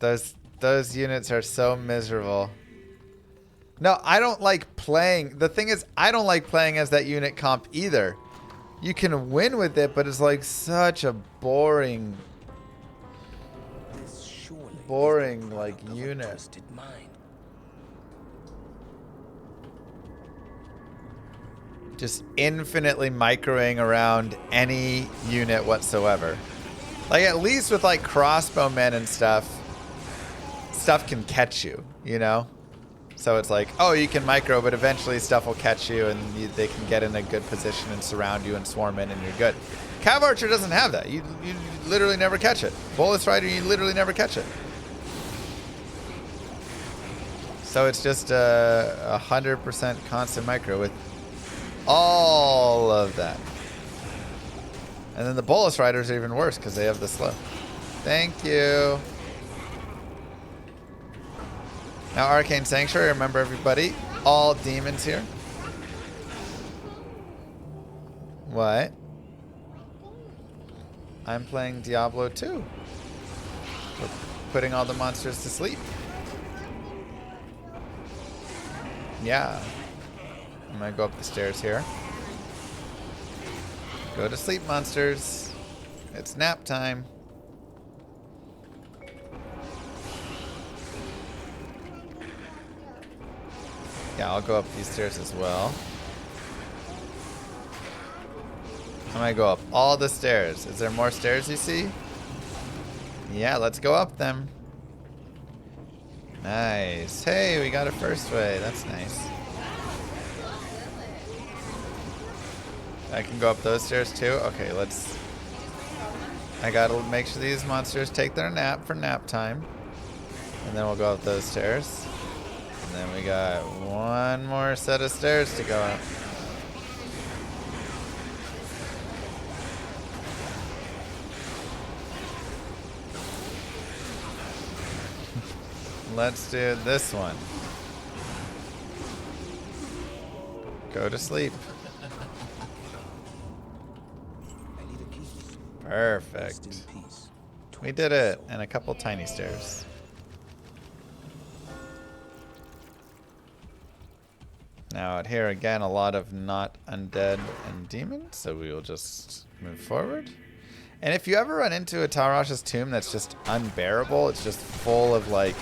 those units are so miserable. No, I don't like playing. The thing is, I don't like playing as that unit comp either. You can win with it, but it's like such a boring like unit. Just infinitely microing around any unit whatsoever. Like, at least with, like, crossbowmen and stuff can catch you, you know? So it's like, oh, you can micro, but eventually stuff will catch you, and they can get in a good position and surround you and swarm in, and you're good. Cav Archer doesn't have that. You literally never catch it. Bolus Rider, you literally never catch it. So it's just 100% constant micro with all of that. And then the Bolus Riders are even worse because they have the slow. Thank you. Now, Arcane Sanctuary, remember everybody, all demons here. What? I'm playing Diablo 2. We're putting all the monsters to sleep. Yeah. I'm gonna go up the stairs here. Go to sleep, monsters. It's nap time. Yeah, I'll go up these stairs as well. I'm gonna go up all the stairs. Is there more stairs you see? Yeah, let's go up them. Nice. Hey, we got a first way. That's nice. I can go up those stairs too? Okay, let's... I gotta make sure these monsters take their nap for nap time. And then we'll go up those stairs. And then we got one more set of stairs to go up. Let's do this one. Go to sleep. Perfect. We did it. And a couple tiny stairs. Now out here again, a lot of not undead and demons, so we will just move forward. And if you ever run into a Tarash's tomb that's just unbearable, it's just full of like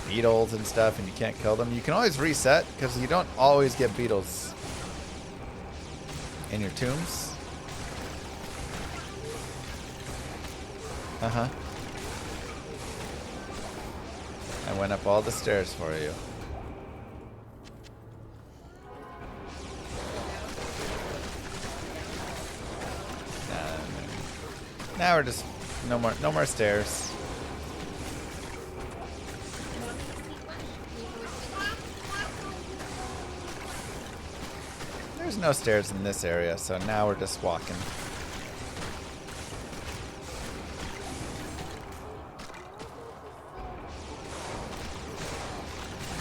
beetles and stuff and you can't kill them, you can always reset because you don't always get beetles in your tombs. I went up all the stairs for you. Now we're just no more stairs. There's no stairs in this area, so now we're just walking.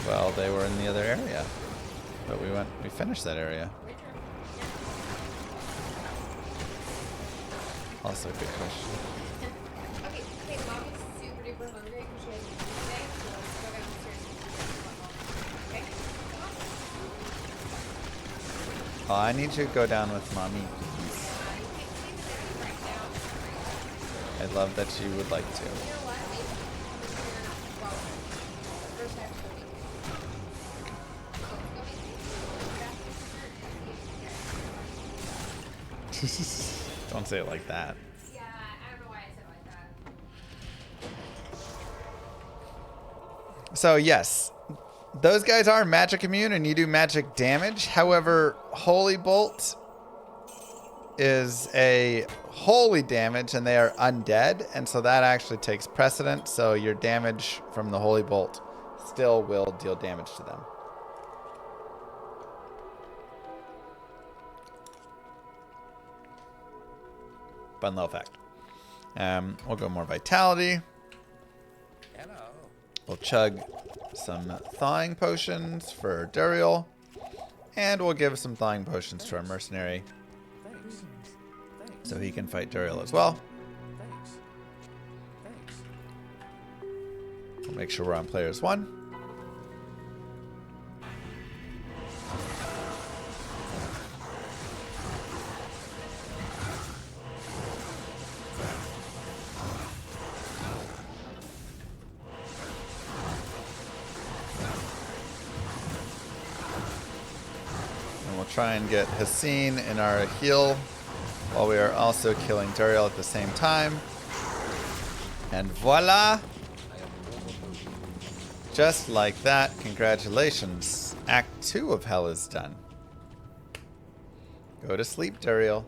Well, they were in the other area, but we finished that area. Also a good question. Okay, Mommy's super duper hungry because she has food today, so let's go downstairs and okay? Oh, I need you to go down with Mommy, please. I'd love that you would like to. You know what? The first half of the week. Don't say it like that. Yeah, I don't know why I said it like that. So yes, those guys are magic immune and you do magic damage. However, Holy Bolt is a holy damage and they are undead. And so that actually takes precedent. So your damage from the Holy Bolt still will deal damage to them. But no effect. We'll go more vitality. Hello. We'll chug some thawing potions for Duriel. And we'll give some thawing potions to our mercenary. Thanks. So he can fight Duriel as well. Thanks. We'll make sure we're on players 1. Try and get Hassan in our heal while we are also killing Duriel at the same time. And voila! Just like that, congratulations. Act 2 of Hell is done. Go to sleep, Duriel.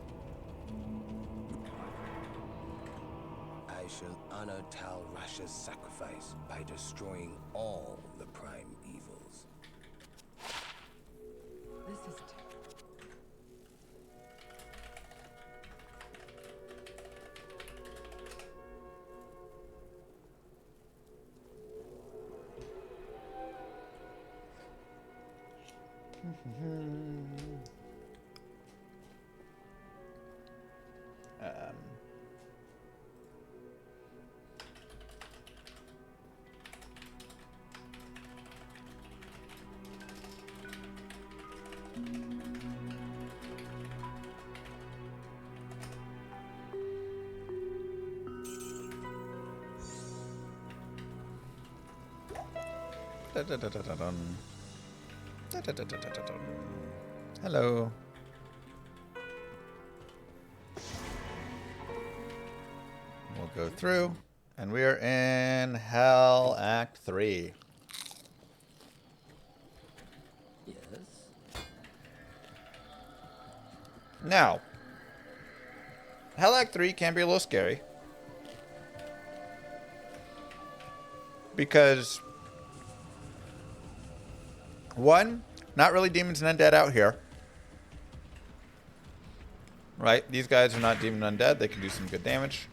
I shall honor Tal Rasha's sacrifice by destroying all the prime evils. This is Hello. We'll go through, and we are in Hell Act 3. yes. Now, Hell Act 3 can be a little scary. Because, one, not really demons and undead out here. Right? These guys are not demon undead. They can do some good damage.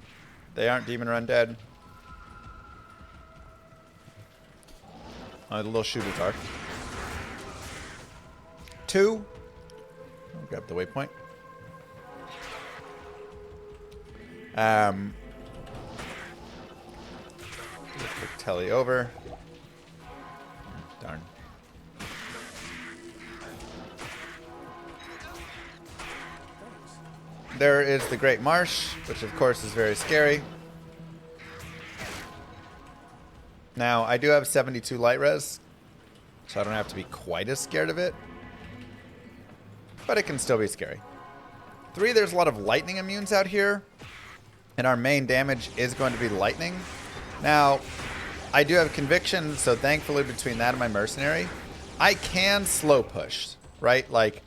They aren't demon or undead. The little shooters are. Two, I'll grab the waypoint. Do a quick telly over. Darn. There is the Great Marsh, which of course is very scary. Now, I do have 72 light res, so I don't have to be quite as scared of it. But it can still be scary. 3, there's a lot of lightning immunes out here, and our main damage is going to be lightning. Now, I do have conviction, so thankfully between that and my mercenary, I can slow push, right? Like,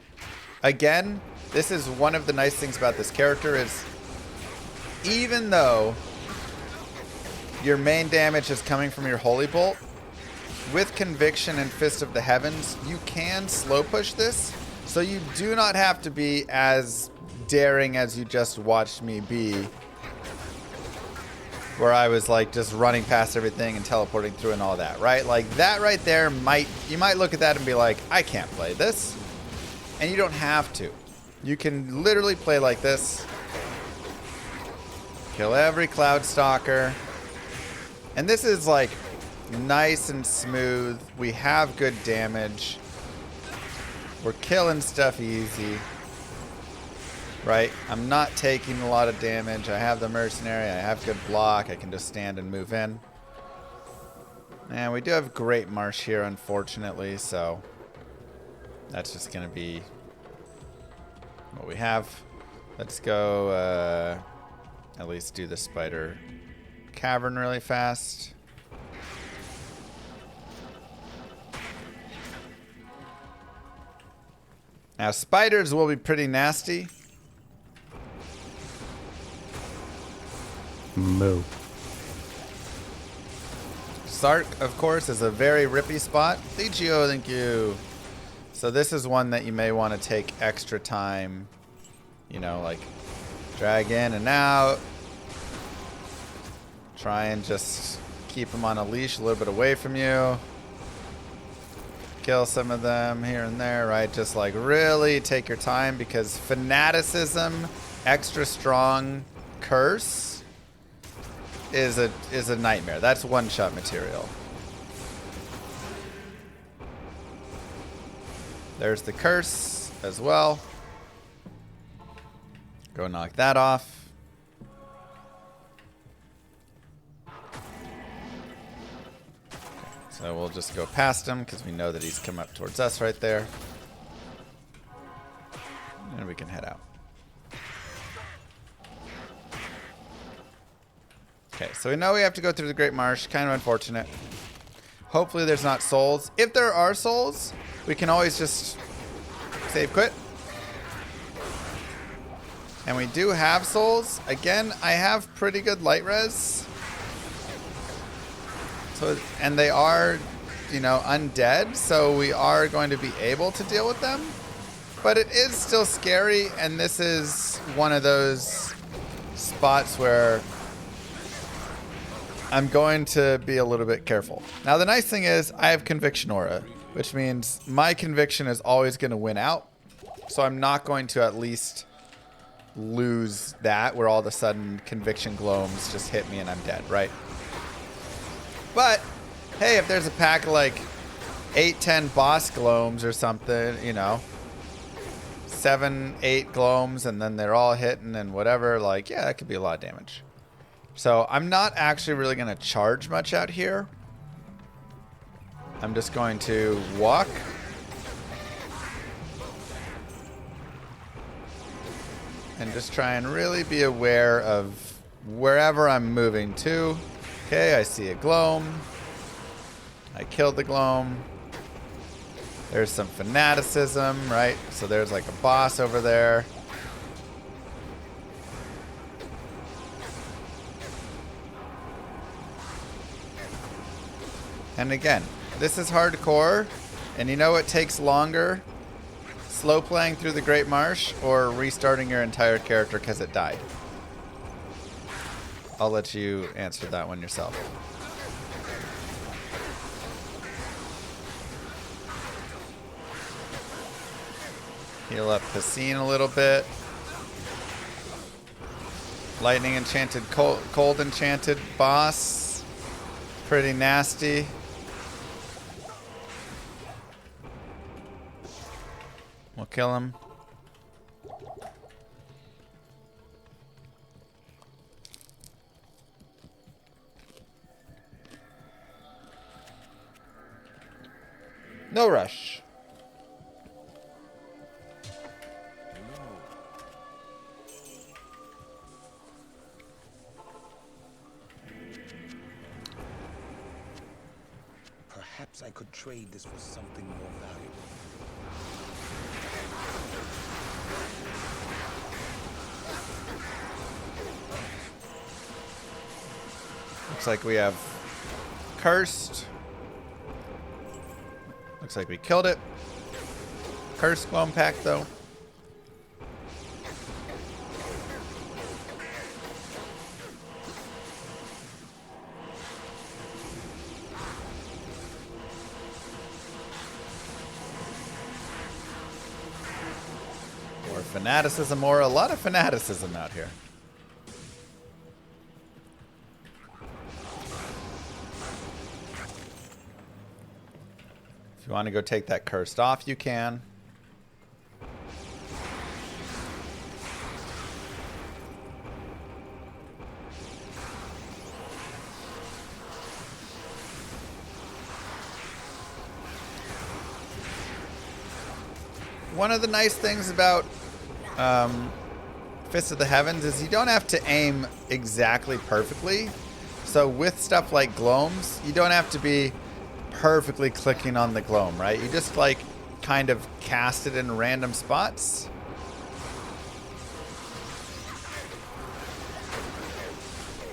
again, this is one of the nice things about this character is even though your main damage is coming from your Holy Bolt, with Conviction and Fist of the Heavens, you can slow push this, so you do not have to be as daring as you just watched me be, where I was like just running past everything and teleporting through and all that, right? Like that right there you might look at that and be like, I can't play this. And you don't have to. You can literally play like this. Kill every Cloud Stalker. And this is like nice and smooth. We have good damage. We're killing stuff easy. Right? I'm not taking a lot of damage. I have the mercenary. I have good block. I can just stand and move in. And we do have Great Marsh here, unfortunately, so that's just going to be what we have. Let's go at least do the Spider Cavern really fast. Now, spiders will be pretty nasty. Moo. Sark, of course, is a very rippy spot. Legio, thank you. So this is one that you may want to take extra time, you know, like drag in and out. Try and just keep them on a leash a little bit away from you. Kill some of them here and there, right? Just like really take your time, because fanaticism, extra strong curse is a nightmare. That's one-shot material. There's the curse as well. Go knock that off. So we'll just go past him because we know that he's come up towards us right there. And we can head out. Okay, so we know we have to go through the Great Marsh. Kind of unfortunate. Hopefully there's not souls. If there are souls, we can always just save quit. And we do have souls. Again, I have pretty good light res. So, and they are, you know, undead, so we are going to be able to deal with them. But it is still scary, and this is one of those spots where I'm going to be a little bit careful. Now, the nice thing is I have Conviction Aura, which means my conviction is always going to win out. So I'm not going to at least lose that, where all of a sudden Conviction Gloams just hit me and I'm dead, right? But, hey, if there's a pack of like 8-10 boss Gloams or something, you know, 7-8 Gloams, and then they're all hitting and whatever, like, yeah, that could be a lot of damage. So I'm not actually really going to charge much out here. I'm just going to walk. And just try and really be aware of wherever I'm moving to. Okay, I see a Gloam. I killed the Gloam. There's some fanaticism, right? So there's like a boss over there. And again, this is hardcore, and you know what takes longer? Slow playing through the Great Marsh or restarting your entire character because it died? I'll let you answer that one yourself. Heal up Piscine a little bit. Lightning enchanted, cold enchanted boss. Pretty nasty. We'll kill him. No rush. Perhaps I could trade this for something more valuable. Looks like we have Cursed. Looks like we killed it. Cursed Gloam pack, though. More fanaticism, or a lot of fanaticism out here. If you want to go take that cursed off, you can. One of the nice things about Fist of the Heavens is you don't have to aim exactly perfectly. So with stuff like Gloams, you don't have to be perfectly clicking on the Gloam, right? You just like kind of cast it in random spots.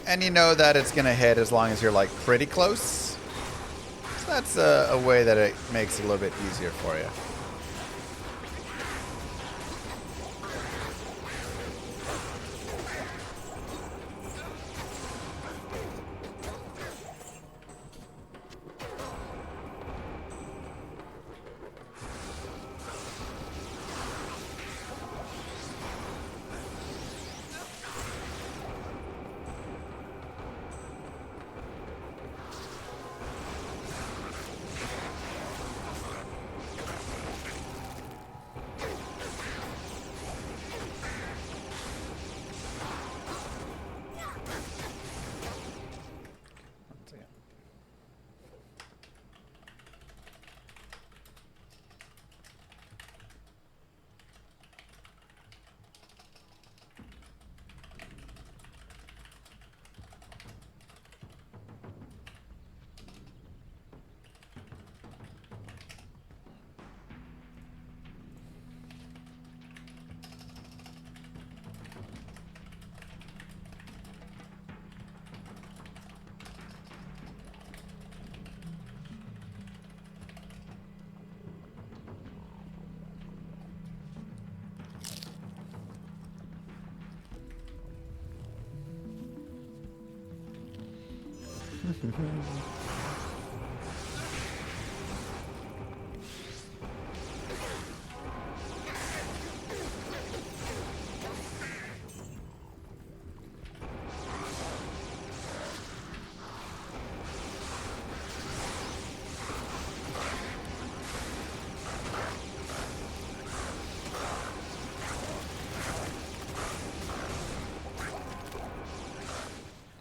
And you know that it's gonna hit as long as you're like pretty close. So that's a way that it makes it a little bit easier for you.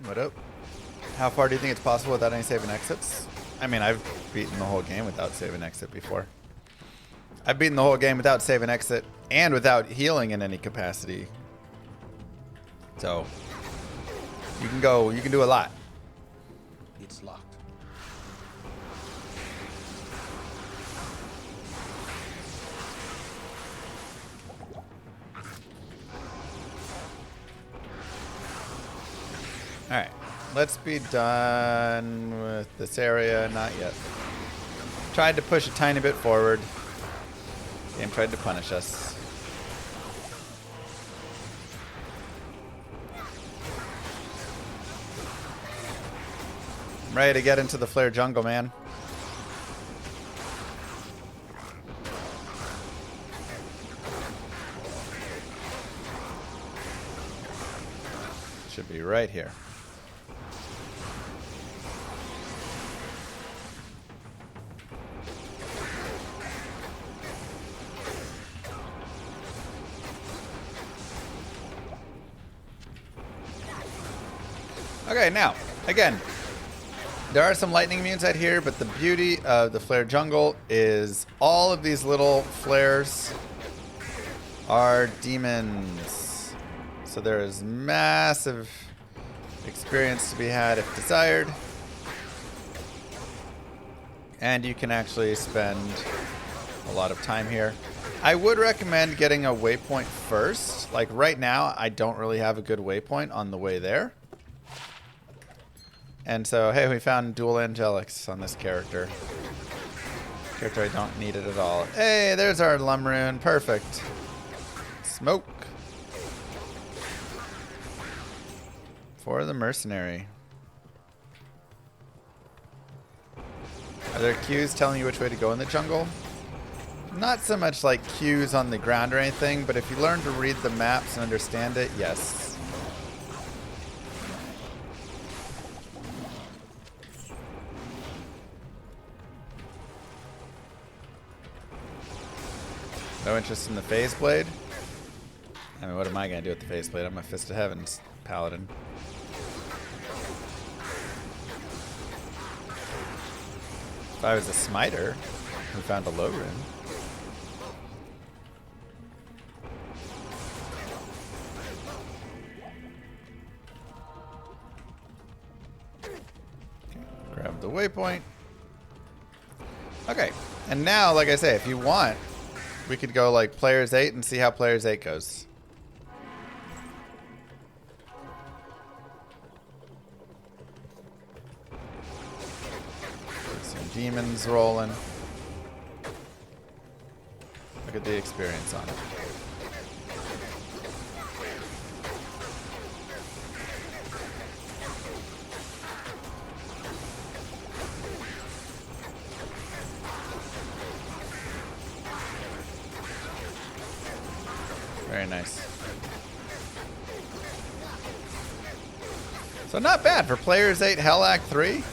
What up? How far do you think it's possible without any save and exits? I mean, I've beaten the whole game without save and exit before. I've beaten the whole game without save and exit and without healing in any capacity. So, you can do a lot. It's locked. Alright, let's be done with this area. Not yet. Tried to push a tiny bit forward. Game tried to punish us. I'm ready to get into the flare jungle, man. Should be right here. Okay, now, again, there are some lightning immunes out here, but the beauty of the flare jungle is all of these little flares are demons. So there is massive experience to be had if desired. And you can actually spend a lot of time here. I would recommend getting a waypoint first. Like right now, I don't really have a good waypoint on the way there. And so, hey, we found dual angelics on this character. Character I don't need it at all. Hey, there's our Lumrune. Perfect. Smoke. For the mercenary. Are there cues telling you which way to go in the jungle? Not so much like cues on the ground or anything, but if you learn to read the maps and understand it, yes. No interest in the phase blade? I mean, what am I going to do with the phase blade? I'm a Fist of Heaven's Paladin. If I was a smiter who found a low rune. Grab the waypoint. Okay, and now, like I say, if you want, we could go like Players 8 and see how Players 8 goes. Some demons rolling. Look at the experience on it. Very nice. So not bad for Players 8 Hell Act 3.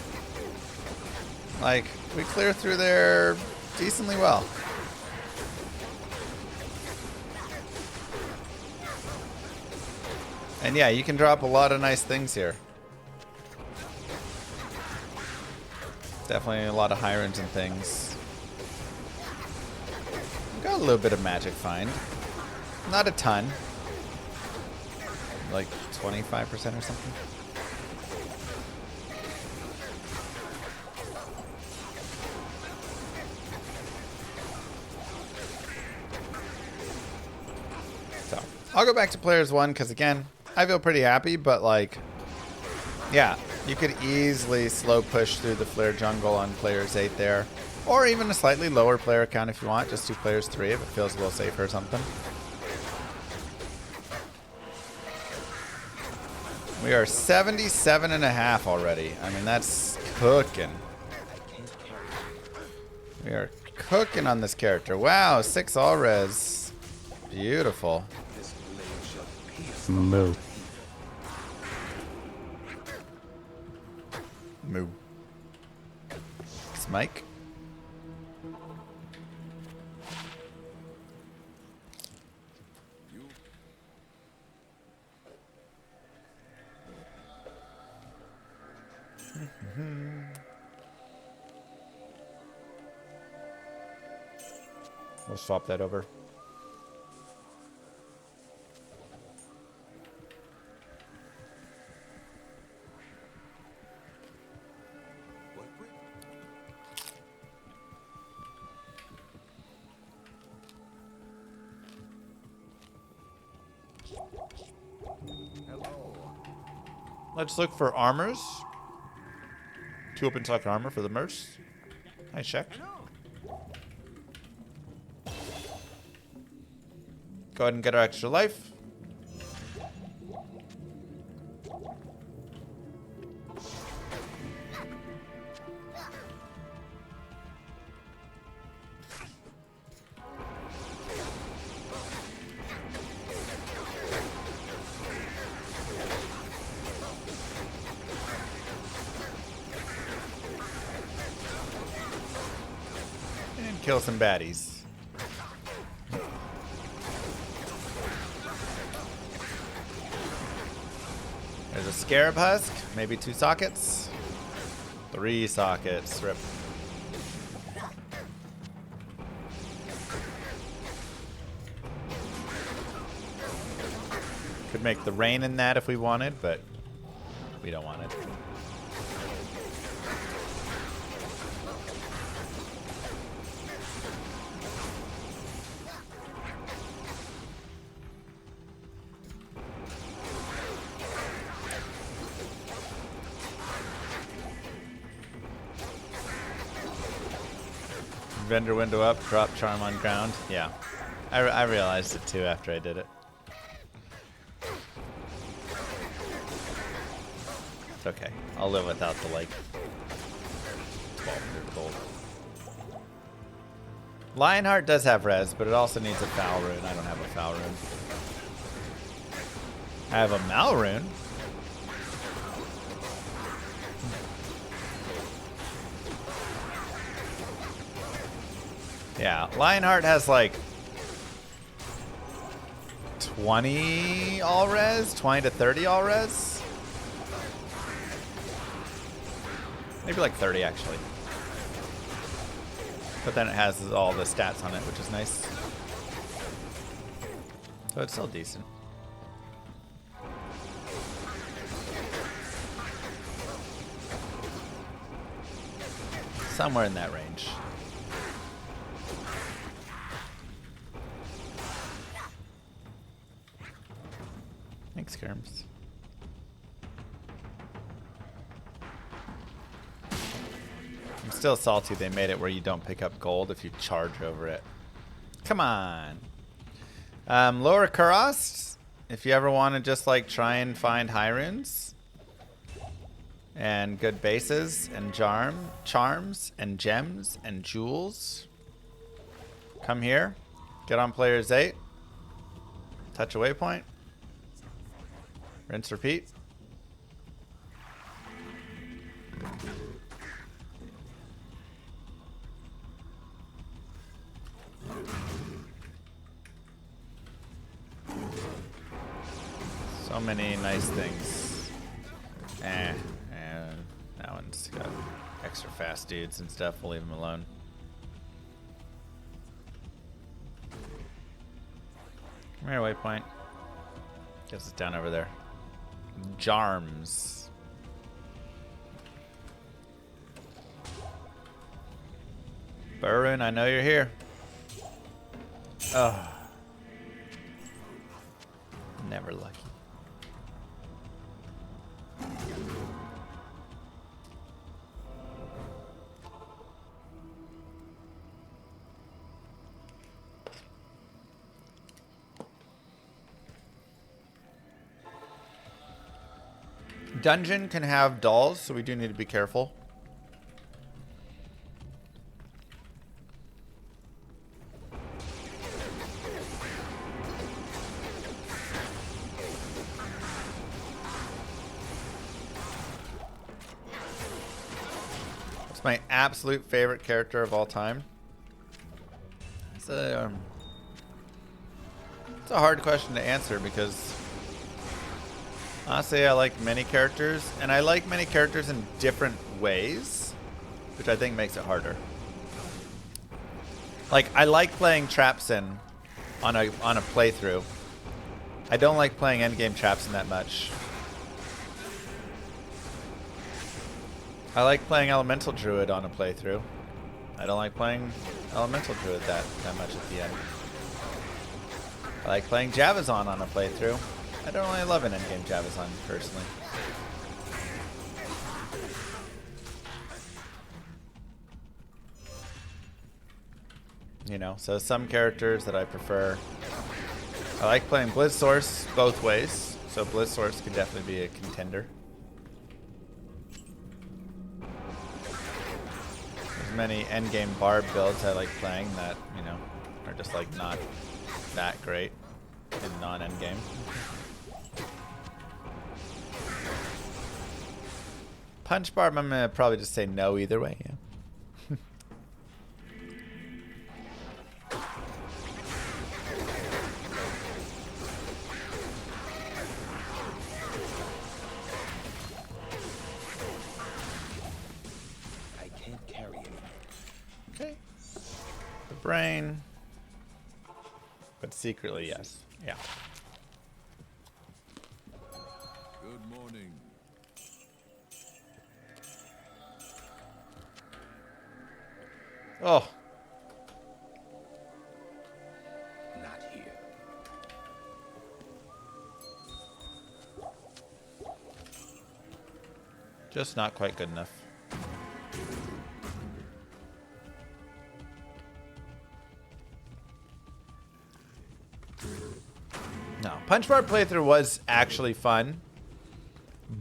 Like, we clear through there decently well. And yeah, you can drop a lot of nice things here. Definitely a lot of high runes and things. Got a little bit of magic find. Not a ton. Like 25% or something. So, I'll go back to Players 1 because, again, I feel pretty happy, but, like, yeah, you could easily slow push through the Flare Jungle on Players 8 there. Or even a slightly lower player count if you want. Just do Players 3 if it feels a little safer or something. We are 77.5 already. I mean, that's cooking. We are cooking on this character. Wow, 6 all res. Beautiful. Moo. Moo. Smike. We'll swap that over. Let's look for armors. 2 open stock armor for the Merce. Nice check. Go ahead and get our extra life. And kill some baddies. There's a Scarab Husk, maybe 2 sockets. 3 sockets, rip. Could make the rain in that if we wanted, but we don't want it. Vendor window up, drop charm on ground. Yeah, I realized it too after I did it. It's okay. I'll live without the like 1200 gold. Lionheart does have res, but it also needs a foul rune. I don't have a foul rune. I have a mal rune. Yeah, Lionheart has like 20 all res, 20 to 30 all res. Maybe like 30 actually. But then it has all the stats on it, which is nice. So it's still decent. Somewhere in that range. Thanks, Kerms. I'm still salty they made it where you don't pick up gold if you charge over it. Come on. Lower Karast, if you ever want to just like try and find high runes and good bases and charms and gems and jewels, come here. Get on players 8. Touch a waypoint. Rinse, repeat. So many nice things. And that one's got extra fast dudes and stuff. We'll leave them alone. Come here, waypoint. Guess it's down over there. Jarms. Burun, I know you're here. Oh. Never lucky. Dungeon can have dolls, so we do need to be careful. It's my absolute favorite character of all time. It's a hard question to answer because honestly, I like many characters, and I like many characters in different ways, which I think makes it harder. Like, I like playing Trapsin on a playthrough. I don't like playing endgame Trapsin that much. I like playing Elemental Druid on a playthrough. I don't like playing Elemental Druid that much at the end. I like playing Javazon on a playthrough. I don't really love an endgame Javazon, personally. You know, so some characters that I prefer. I like playing Blizzsource both ways, so Blizzsource could definitely be a contender. There's many endgame Barb builds I like playing that, you know, are just like not that great in non-endgame. Punch Barb, I'm gonna probably just say no either way. Yeah. I can't carry it. Okay. The brain, but secretly yes. Yeah. Good morning. Oh. Not here. Just not quite good enough. No, Punch Bar playthrough was actually fun,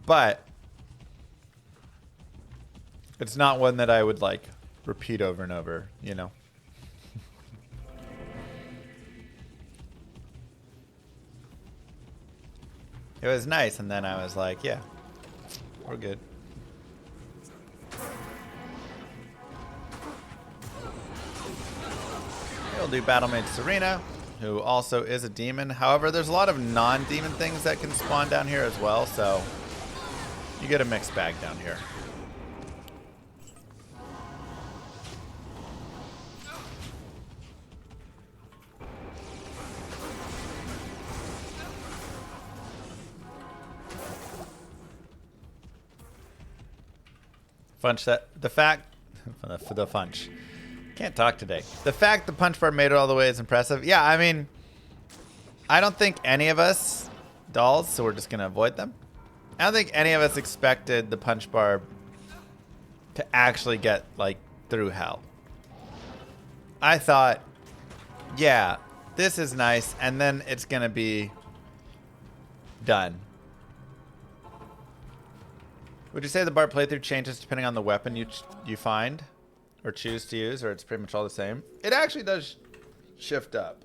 but it's not one that I would like repeat over and over, you know. It was nice, and then I was like, yeah, we're good. We'll do Battlemage Serena, who also is a demon. However, there's a lot of non-demon things that can spawn down here as well, so you get a mixed bag down here. Funch that the fact for the Funch. Can't talk today. The fact the Punch Bar made it all the way is impressive. Yeah, I mean, I don't think any of us dolls, so we're just gonna avoid them. I don't think any of us expected the Punch Bar to actually get like through hell. I thought, yeah, this is nice, and then it's gonna be done. Would you say the bar playthrough changes depending on the weapon you find or choose to use, or it's pretty much all the same? It actually does shift up.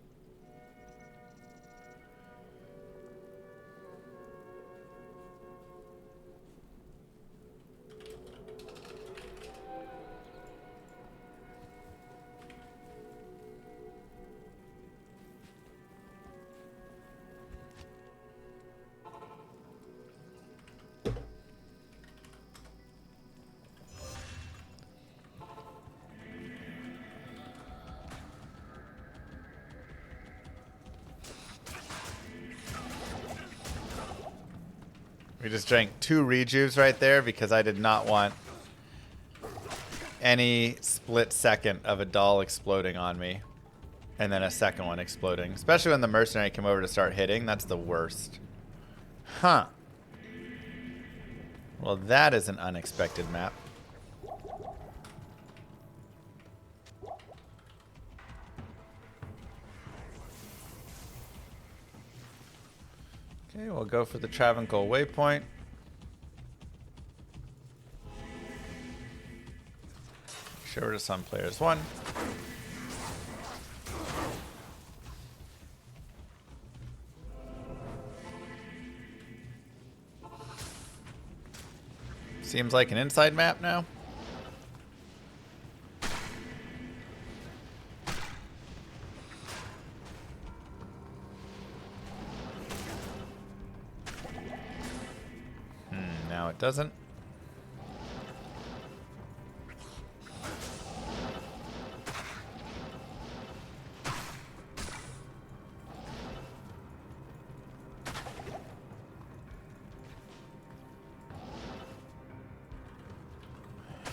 We just drank 2 rejuves right there because I did not want any split second of a doll exploding on me and then a second one exploding. Especially when the mercenary came over to start hitting. That's the worst. Huh. Well, that is an unexpected map. Okay, we'll go for the Travancore waypoint. Sure to some players. 1. Seems like an inside map now. Now it doesn't.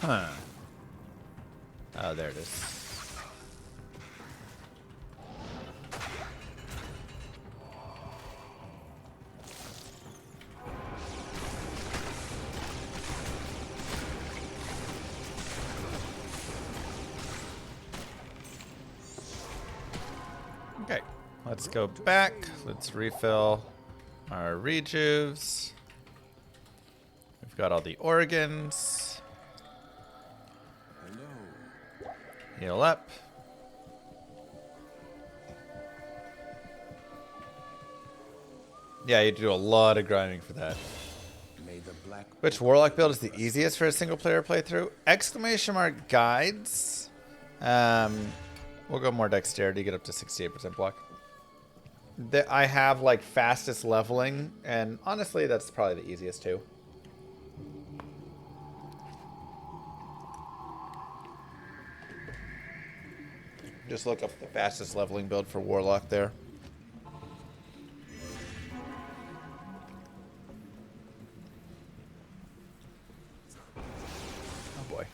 Huh. Oh, there it is. Okay, let's go back. Let's refill our rejuves. We've got all the organs. Heal up. Yeah, you do a lot of grinding for that. Which Warlock build is the easiest for a single player playthrough? Exclamation mark guides. We'll go more dexterity, get up to 68% block. I have like fastest leveling, and honestly, that's probably the easiest too. Just look up the fastest leveling build for Warlock there. Oh boy.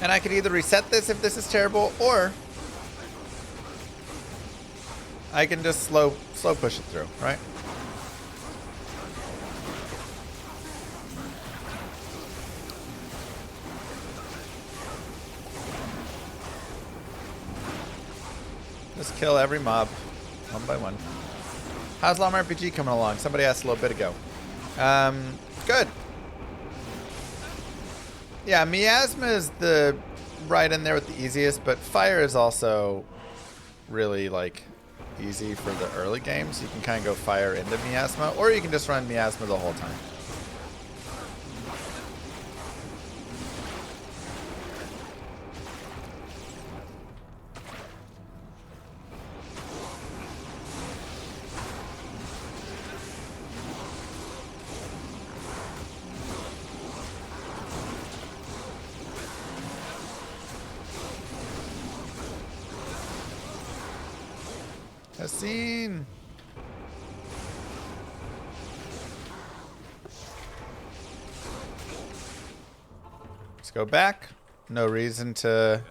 And I could either reset this if this is terrible, or I can just slow push it through, right? Just kill every mob, one by one. How's Llama RPG coming along? Somebody asked a little bit ago. Good. Yeah, Miasma is the right in there with the easiest, but Fire is also really like easy for the early games. You can kind of go Fire into Miasma, or you can just run Miasma the whole time. Scene. Let's go back. No reason to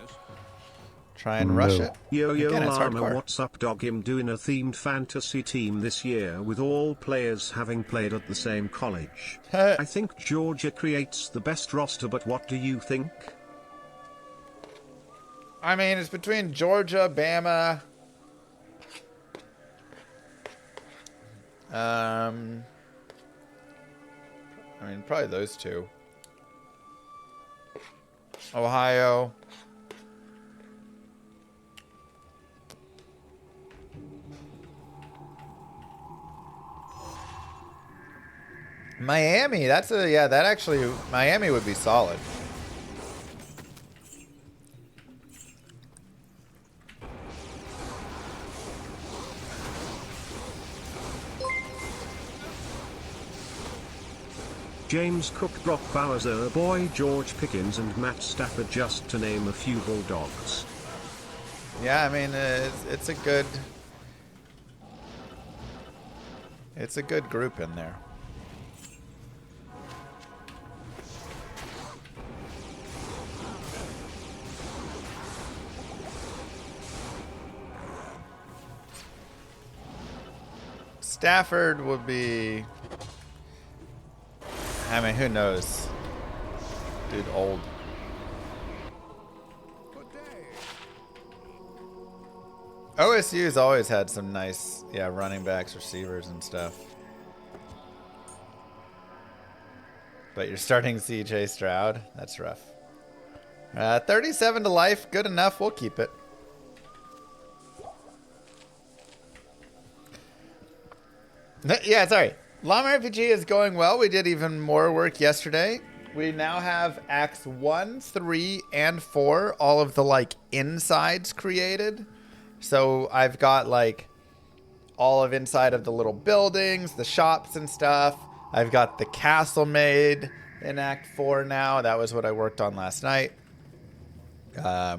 try and rush it. Yo Again, it's Llama, hardcore. what's up dog? I'm doing a themed fantasy team this year with all players having played at the same college. I think Georgia creates the best roster, but what do you think? I mean, it's between Georgia, Bama. I mean, probably those two. Ohio. Miami, that's a, yeah, that actually, Miami would be solid. James Cook, Brock Bowser, Boy George Pickens, and Matt Stafford, just to name a few Bulldogs. Yeah, I mean, it's a good group in there. Stafford would be, I mean, who knows? Dude, old. OSU's always had some nice, yeah, running backs, receivers, and stuff. But you're starting CJ Stroud. That's rough. 37 to life. Good enough. We'll keep it. Yeah, sorry. Llama RPG is going well. We did even more work yesterday. We now have Acts 1, 3, and 4. All of the, like, insides created. So I've got, like, all of inside of the little buildings, the shops and stuff. I've got the castle made in Act 4 now. That was what I worked on last night. Oh,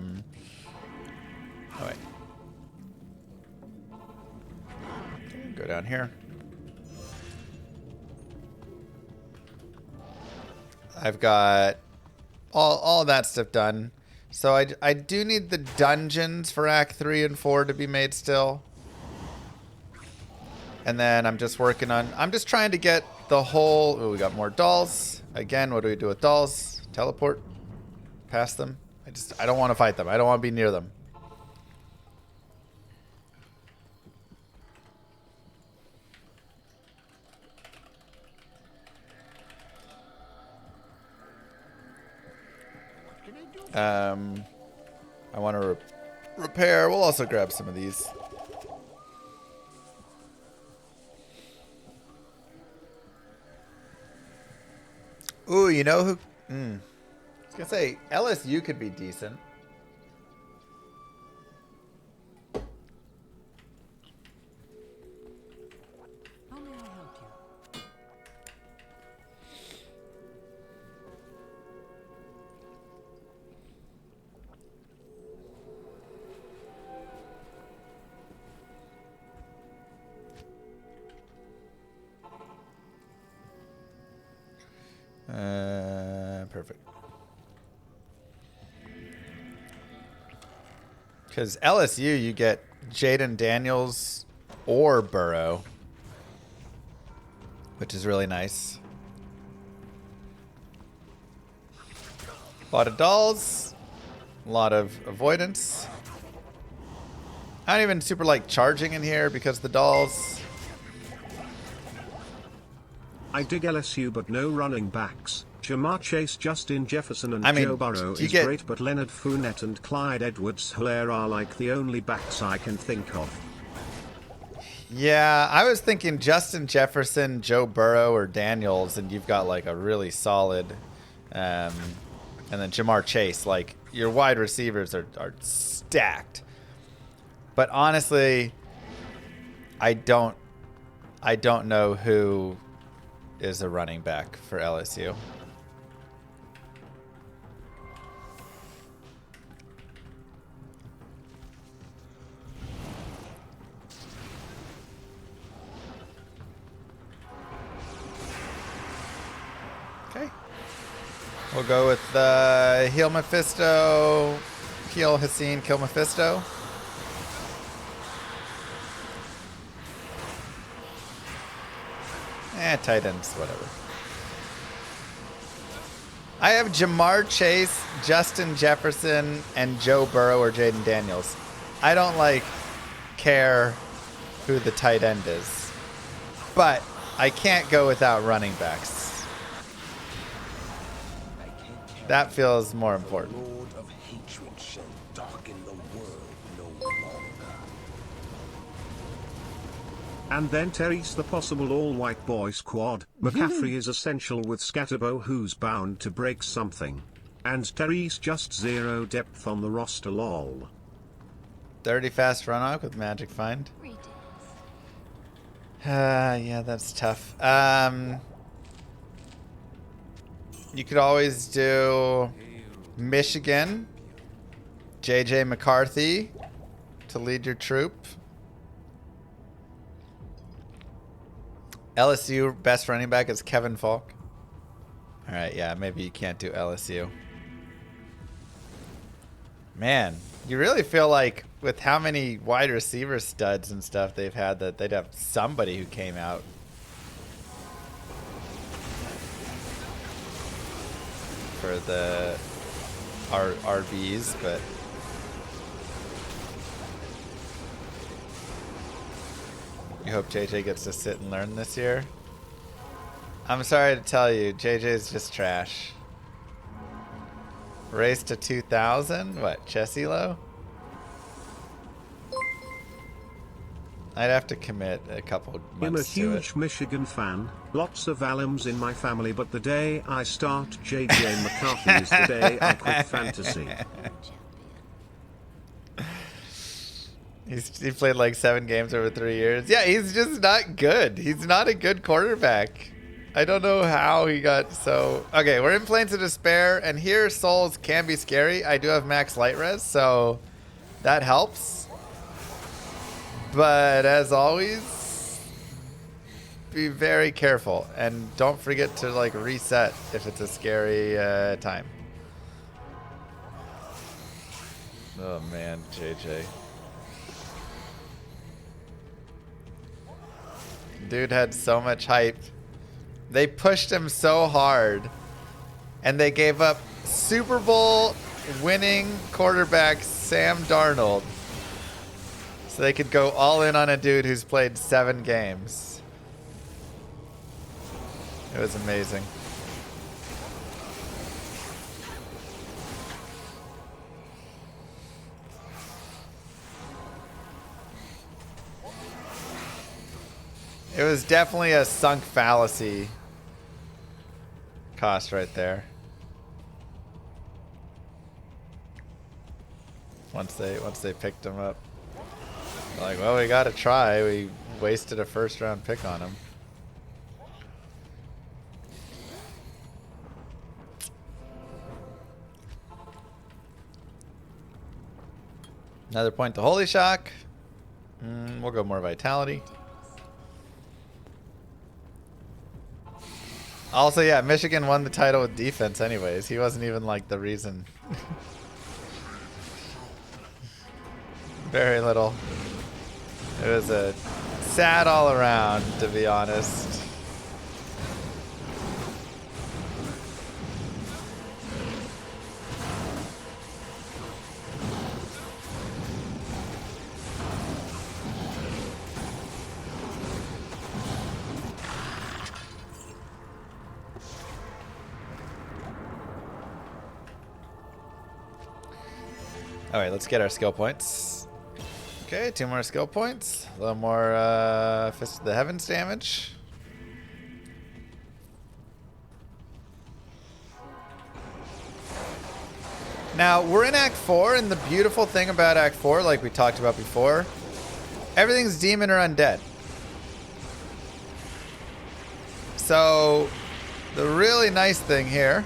wait. Go down here. I've got all that stuff done. So I do need the dungeons for Act 3 and 4 to be made still. And then I'm just working on... I'm just trying to get the whole... Oh, we got more dolls. Again, what do we do with dolls? Teleport? Past them? I don't want to fight them. I don't want to be near them. I want to repair. We'll also grab some of these. Ooh, you know who? I was gonna say LSU could be decent. How may I help you? Perfect. Because LSU, you get Jaden Daniels or Burrow, which is really nice. A lot of dolls, a lot of avoidance. I don't even super like charging in here because the dolls. I dig LSU but no running backs. Jamar Chase, Justin Jefferson and I mean, Joe Burrow is great, but Leonard Fournette and Clyde Edwards-Helaire are like the only backs I can think of. Yeah, I was thinking Justin Jefferson, Joe Burrow, or Daniels, and you've got like a really solid, and then Jamar Chase. Like your wide receivers are stacked. But honestly, I don't know who is a running back for LSU. Okay. We'll go with heal Mephisto, heal Hassan, kill Mephisto. Tight ends, whatever. I have Jamar Chase, Justin Jefferson, and Joe Burrow or Jaden Daniels. I don't care who the tight end is, but I can't go without running backs. That feels more important. Lord of hatred shall darken the world no longer. And then Terry's the possible all-white boy squad. McCaffrey is essential with Scatterbo, who's bound to break something. And Terry's just zero depth on the roster, lol. 30 fast run arc with Magic Find. Yeah, that's tough. You could always do Michigan, JJ McCarthy to lead your troop. LSU best running back is Kevin Falk. All right, yeah, maybe you can't do LSU. Man, you really feel like with how many wide receiver studs and stuff they've had that they'd have somebody who came out. For the RBs, but You hope JJ gets to sit and learn this year? I'm sorry to tell you, JJ's just trash. Race to 2,000? What, chess elo? I'd have to commit a couple months I'm a to huge it. Michigan fan, lots of alums in my family, but the day I start JJ McCarthy is the day I quit fantasy. He played like 7 games over 3 years. Yeah, he's just not good. He's not a good quarterback. I don't know how he got so... Okay, we're in Plains of Despair, and here souls can be scary. I do have max light res, so that helps. But as always, be very careful. And don't forget to like reset if it's a scary time. Oh man, JJ. Dude had so much hype. They pushed him so hard. And they gave up Super Bowl winning quarterback Sam Darnold. So they could go all in on a dude who's played 7 games. It was amazing. It was definitely a sunk fallacy cost right there. Once they picked him up. Like, well, we gotta try. We wasted a first round pick on him. Another point to Holy Shock. We'll go more Vitality. Also, yeah, Michigan won the title with defense anyways. He wasn't even like the reason. Very little. It was a sad all around, to be honest. All right, let's get our skill points. Okay, 2 more skill points. A little more Fist of the Heavens damage. Now, we're in Act 4, and the beautiful thing about Act 4, like we talked about before, everything's demon or undead. So, the really nice thing here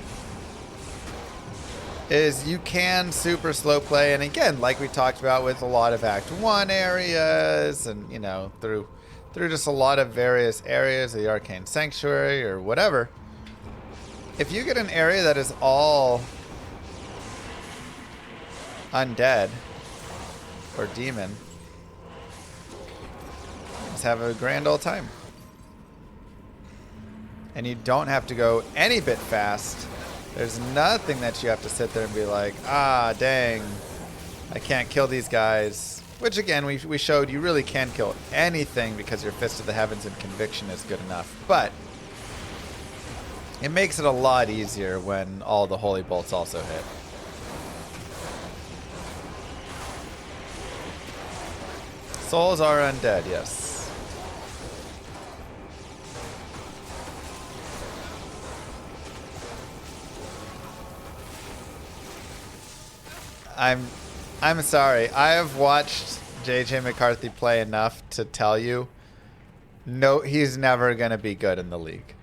is you can super slow play, and again, like we talked about with a lot of Act 1 areas, and you know, through just a lot of various areas of the Arcane Sanctuary or whatever. If you get an area that is all undead or demon, just have a grand old time. And you don't have to go any bit fast. There's nothing that you have to sit there and be like, ah, dang, I can't kill these guys. Which, again, we showed you really can kill anything because your Fist of the Heavens and Conviction is good enough. But it makes it a lot easier when all the Holy Bolts also hit. Souls are undead, yes. I'm sorry. I have watched JJ McCarthy play enough to tell you, no, he's never going to be good in the league.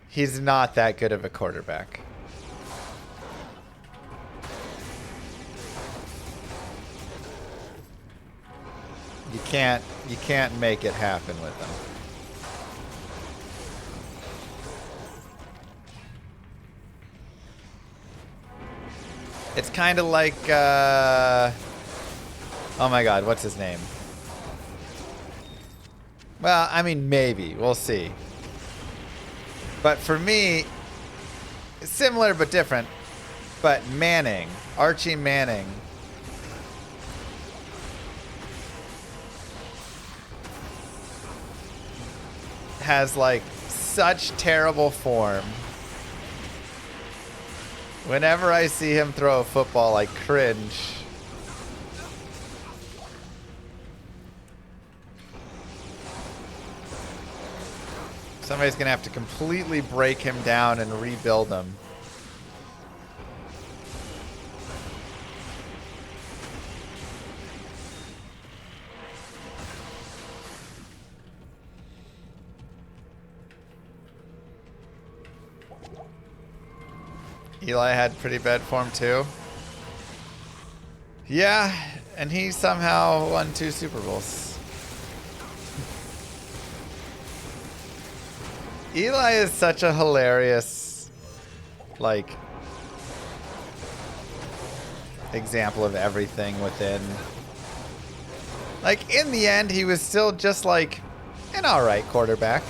He's not that good of a quarterback. You can't make it happen with him. It's kind of like, oh my god, what's his name? Well, I mean, maybe. We'll see. But for me, similar but different. But Manning, Archie Manning. has like such terrible form. Whenever I see him throw a football, I cringe. Somebody's gonna have to completely break him down and rebuild him. Eli had pretty bad form too. Yeah, and he somehow won 2 Super Bowls. Eli is such a hilarious, like, example of everything within. Like, in the end, he was still just like an alright quarterback.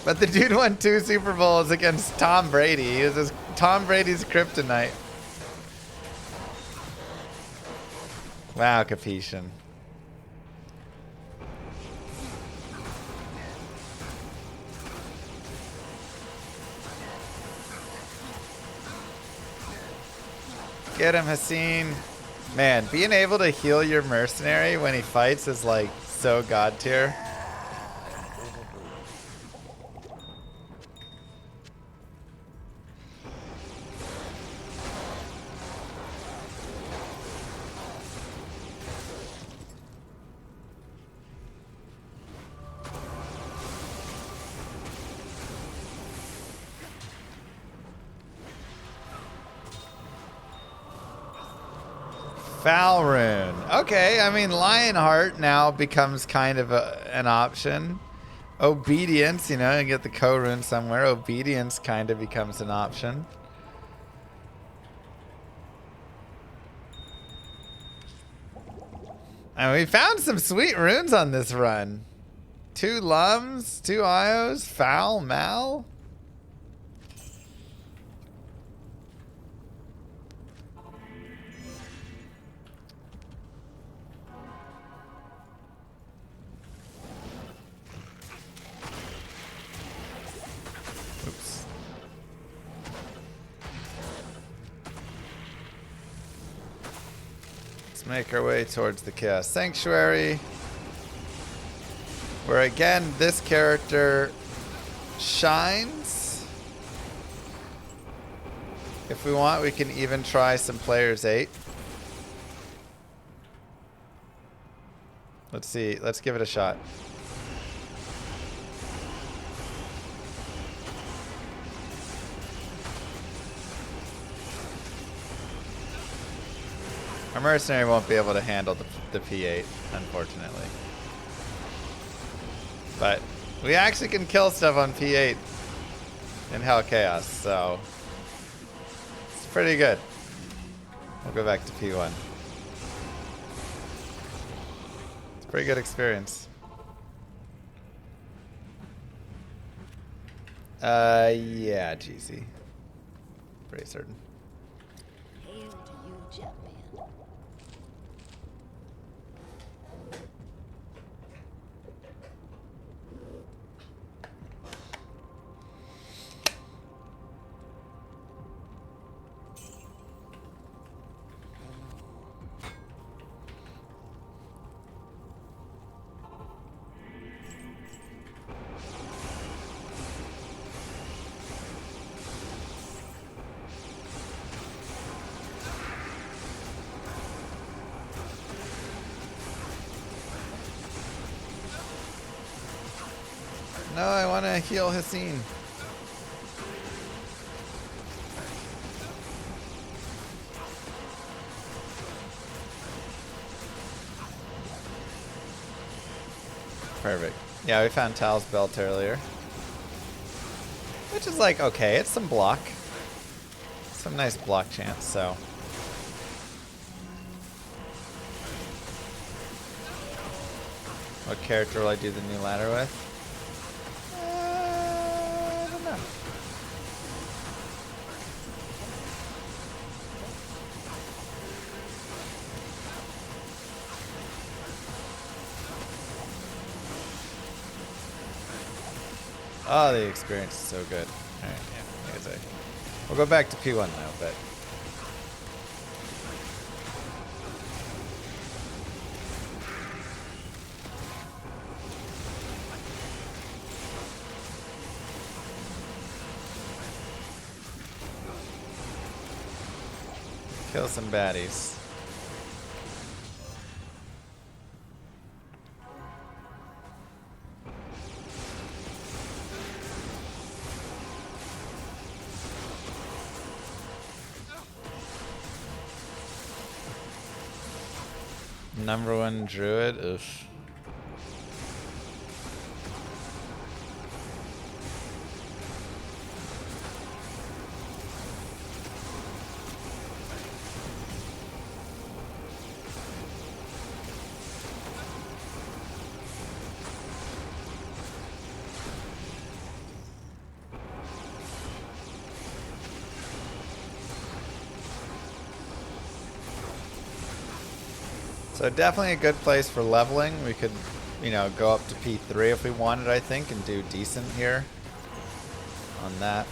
But the dude won 2 Super Bowls against Tom Brady. He was Tom Brady's kryptonite. Wow, Capetian. Get him, Hassan. Man, being able to heal your mercenary when he fights is like so god tier. Foul rune. Okay, I mean, Lionheart now becomes kind of an option. Obedience, you know, you get the co-rune somewhere. Obedience kind of becomes an option. And we found some sweet runes on this run. 2 Lums, 2 Ios, Foul, Mal. Oops. Let's make our way towards the Chaos Sanctuary. Where again, this character shines. If we want, we can even try some Players 8. Let's see. Let's give it a shot. Our mercenary won't be able to handle the P8, unfortunately. But we actually can kill stuff on P8 in Hell Chaos, so it's pretty good. We'll go back to P1. It's a pretty good experience. Yeah, GC. Pretty certain. Hail to you, champion. No, I want to heal Hassan. Perfect. Yeah, we found Tal's belt earlier. Which is like, okay, it's some block. Some nice block chance, so. What character will I do the new ladder with? I don't know. Oh, the experience is so good. Alright, yeah, like I say. We'll go back to P1 now, but... Kill some baddies. Number 1 druid. Oof. So definitely a good place for leveling. We could, you know, go up to P3 if we wanted, I think, and do decent here on that.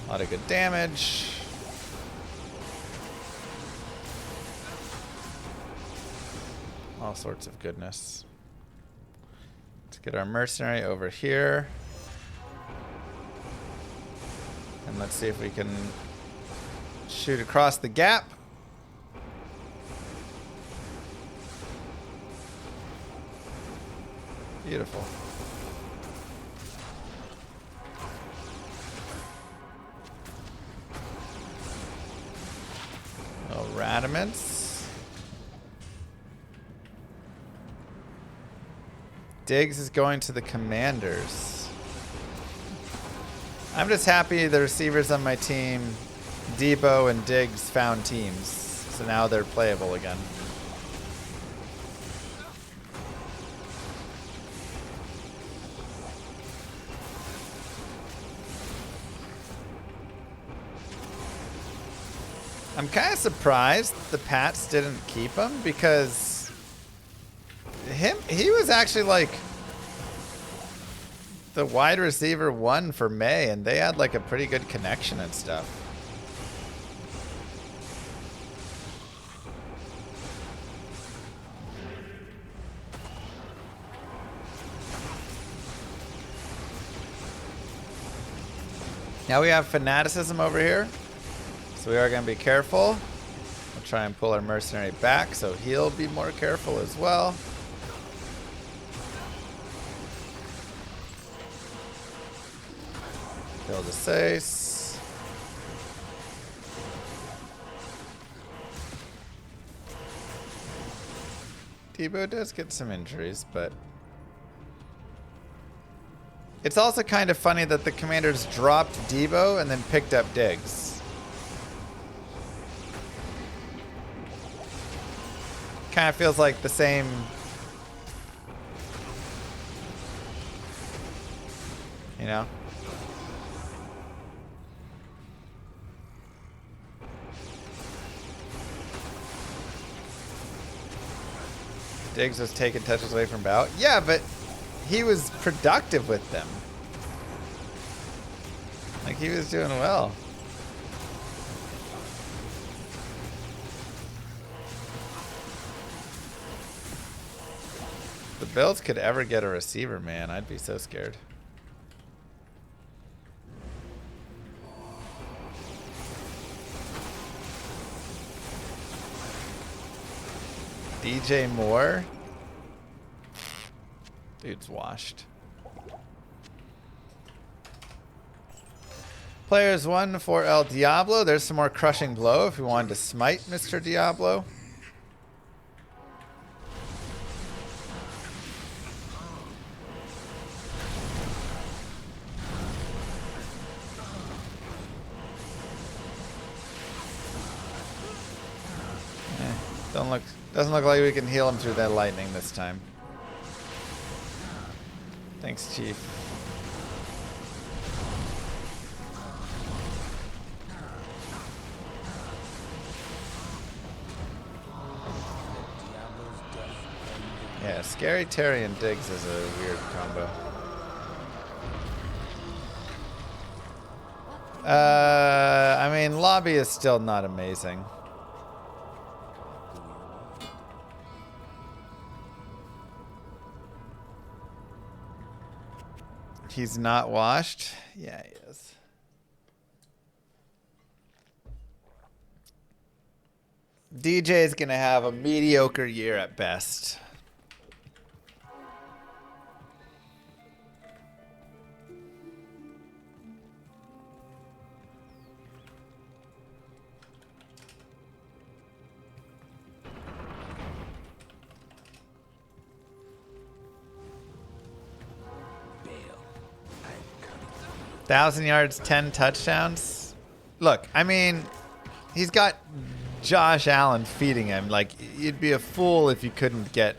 A lot of good damage. All sorts of goodness. Let's get our mercenary over here. And let's see if we can shoot across the gap. Beautiful. Oh, Radamants. Diggs is going to the commanders. I'm just happy the receivers on my team, Debo and Diggs, found teams. So now they're playable again. I'm kind of surprised the Pats didn't keep him because he was actually like the wide receiver 1 for May, and they had like a pretty good connection and stuff. Now we have fanaticism over here, so we are going to be careful. We'll try and pull our mercenary back, so he'll be more careful as well. Kill the Sace. Debo does get some injuries, but it's also kind of funny that the commanders dropped Debo and then picked up Diggs. Kind of feels like the same. You know? Diggs was taking touches away from Bow. Yeah, but he was productive with them. Like, he was doing well. If the Bills could ever get a receiver, man, I'd be so scared. DJ Moore? Dude's washed. Players 1 for El Diablo. There's some more crushing blow if we wanted to smite Mr. Diablo. Doesn't look like we can heal him through that lightning this time. Thanks, Chief. Yeah, Terry, Terry, and Diggs is a weird combo. I mean, lobby is still not amazing. He's not washed? Yeah, he is. DJ is going to have a mediocre year at best. Bill, I'm coming. 1,000 yards, 10 touchdowns. Look, I mean, he's got Josh Allen feeding him. Like, you'd be a fool if you couldn't get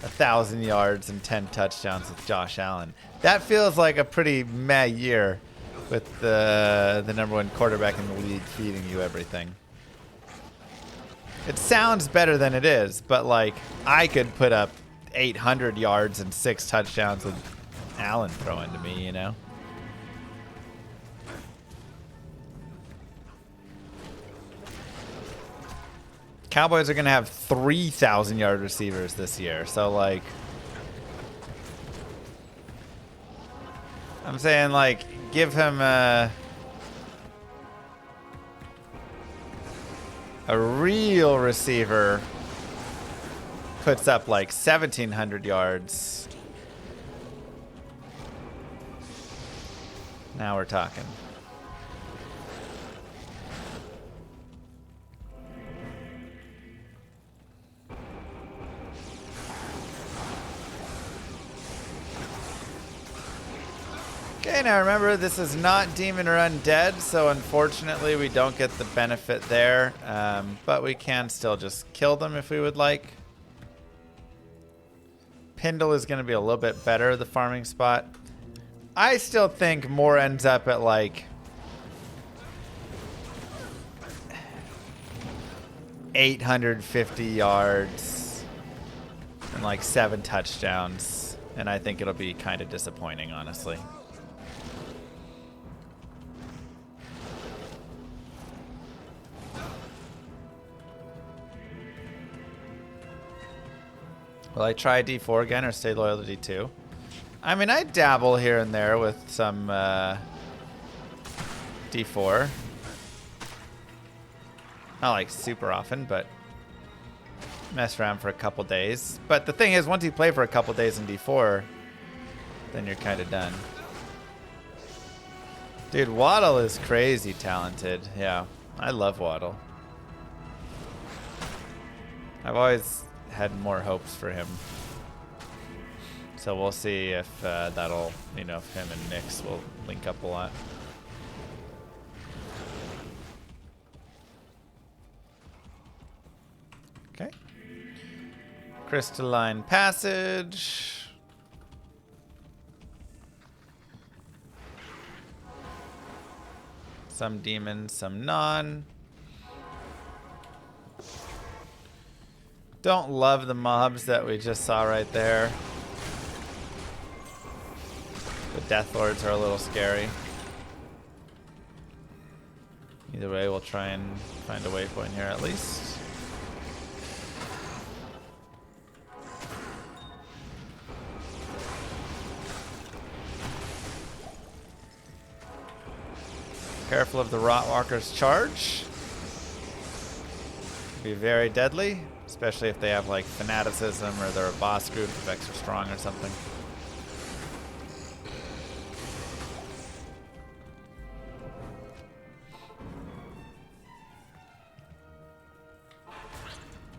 1,000 yards and 10 touchdowns with Josh Allen. That feels like a pretty meh year with the number one quarterback in the league feeding you everything. It sounds better than it is, but like, I could put up 800 yards and 6 touchdowns with Allen throwing to me, you know? Cowboys are going to have 3,000 yard receivers this year. So, like, I'm saying, like, give him a real receiver puts up like 1,700 yards. Now we're talking. Okay, now remember, this is not Demon or Undead, so unfortunately we don't get the benefit there, but we can still just kill them if we would like. Pindle is going to be a little bit better, the farming spot. I still think more ends up at like 850 yards and like 7 touchdowns, and I think it'll be kind of disappointing, honestly. Will I try D4 again or stay loyal to D2? I mean, I dabble here and there with some D4. Not like super often, but mess around for a couple days. But the thing is, once you play for a couple days in D4, then you're kind of done. Dude, Waddle is crazy talented. Yeah, I love Waddle. I've always had more hopes for him. So we'll see if that'll, you know, if him and Nix will link up a lot. Okay. Crystalline Passage. Some demon, some non. Don't love the mobs that we just saw right there. The Death Lords are a little scary. Either way, we'll try and find a waypoint here at least. Careful of the Rotwalker's charge. Be very deadly, especially if they have like fanaticism or they're a boss group if extra strong or something.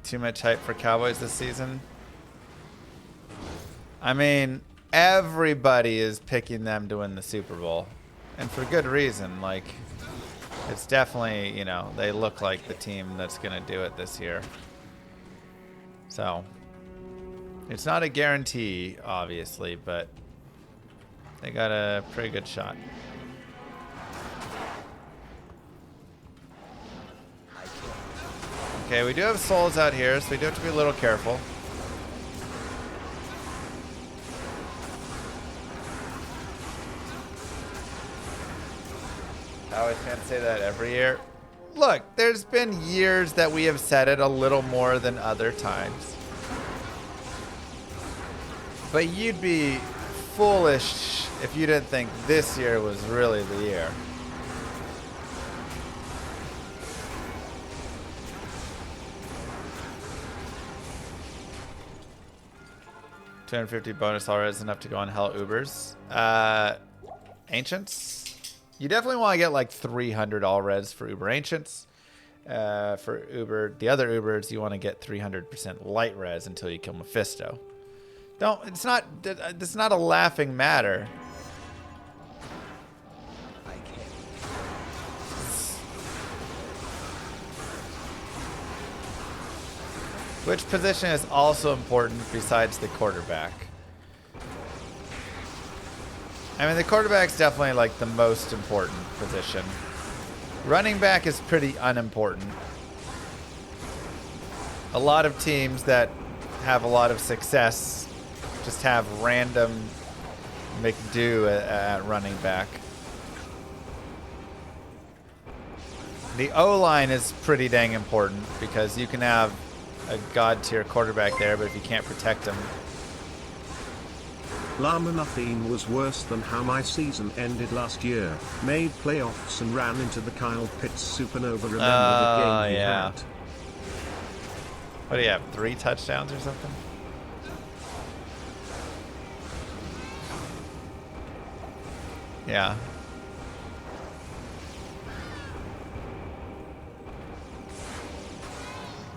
Too much hype for Cowboys this season. I mean, everybody is picking them to win the Super Bowl. And for good reason. Like, it's definitely, you know, they look like the team that's going to do it this year. So, it's not a guarantee, obviously, but they got a pretty good shot. Okay, we do have souls out here, so we do have to be a little careful. I always can't say that every year. Look, there's been years that we have said it a little more than other times. But you'd be foolish if you didn't think this year was really the year. $250 bonus already is enough to go on Hell Ubers. Ancients? You definitely want to get like 300 all res for Uber Ancients. For Uber, the other Ubers, you want to get 300% light res until you kill Mephisto. Don't, it's not a laughing matter. I can't. Which position is also important besides the quarterback? I mean, the quarterback's definitely like the most important position. Running back is pretty unimportant. A lot of teams that have a lot of success just have random McDo at running back. The O-line is pretty dang important because you can have a god tier quarterback there, but if you can't protect him. Llama nothing was worse than how my season ended last year. Made playoffs and ran into the Kyle Pitts supernova. Remember the game he had? What do you have, 3 touchdowns or something? Yeah.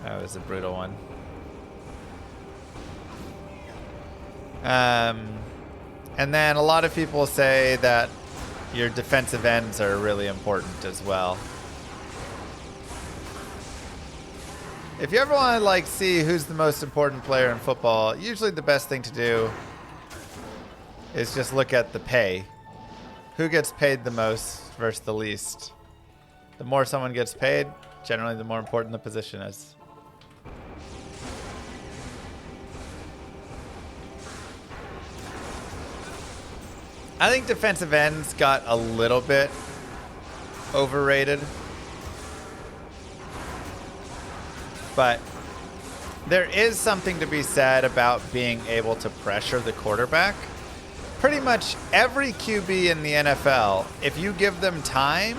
That was a brutal one. And then a lot of people say that your defensive ends are really important as well. If you ever want to like see who's the most important player in football, usually the best thing to do is just look at the pay. Who gets paid the most versus the least? The more someone gets paid, generally the more important the position is. I think defensive ends got a little bit overrated. But there is something to be said about being able to pressure the quarterback. Pretty much every QB in the NFL, if you give them time,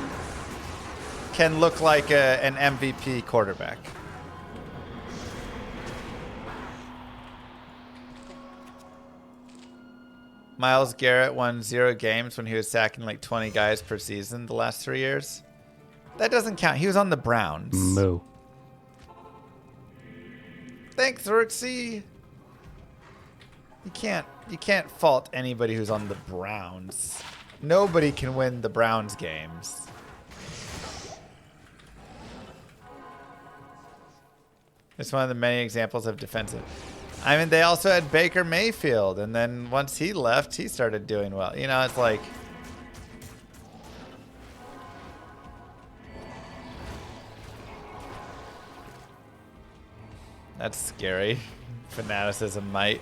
can look like an MVP quarterback. Myles Garrett won 0 games when he was sacking like 20 guys per season the last 3 years. That doesn't count. He was on the Browns. Moo. Thanks, Rooksy. You can't fault anybody who's on the Browns. Nobody can win the Browns games. It's one of the many examples of defensive. I mean, they also had Baker Mayfield, and then once he left, he started doing well. You know, it's like... That's scary. Fanaticism might.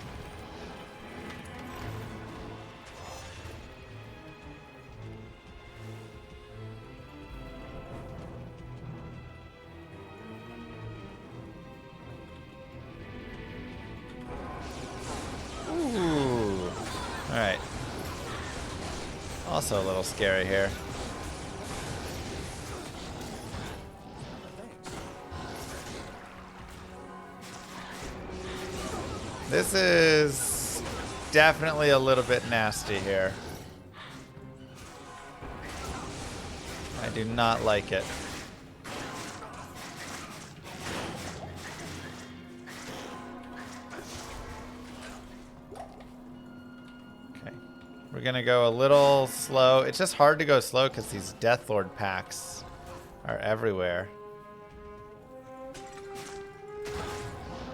Ooh. All right. Also a little scary here. This is definitely a little bit nasty here. I do not like it. Okay. We're going to go a little slow. It's just hard to go slow because these Deathlord packs are everywhere.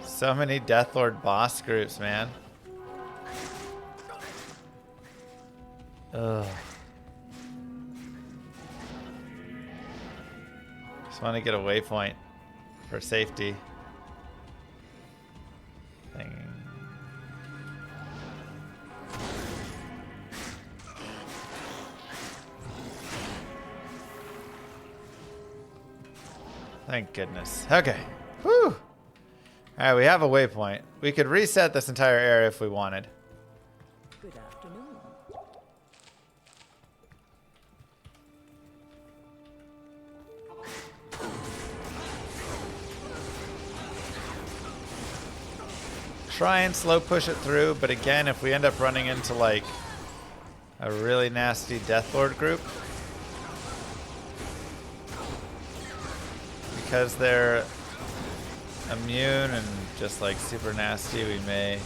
So many Deathlord boss groups, man. Ugh. Just want to get a waypoint for safety. Thing. Thank goodness. Okay. Whew. Alright, we have a waypoint. We could reset this entire area if we wanted. Good afternoon. Try and slow push it through, but again, if we end up running into like a really nasty Deathlord group, because they're immune and just like super nasty, we may.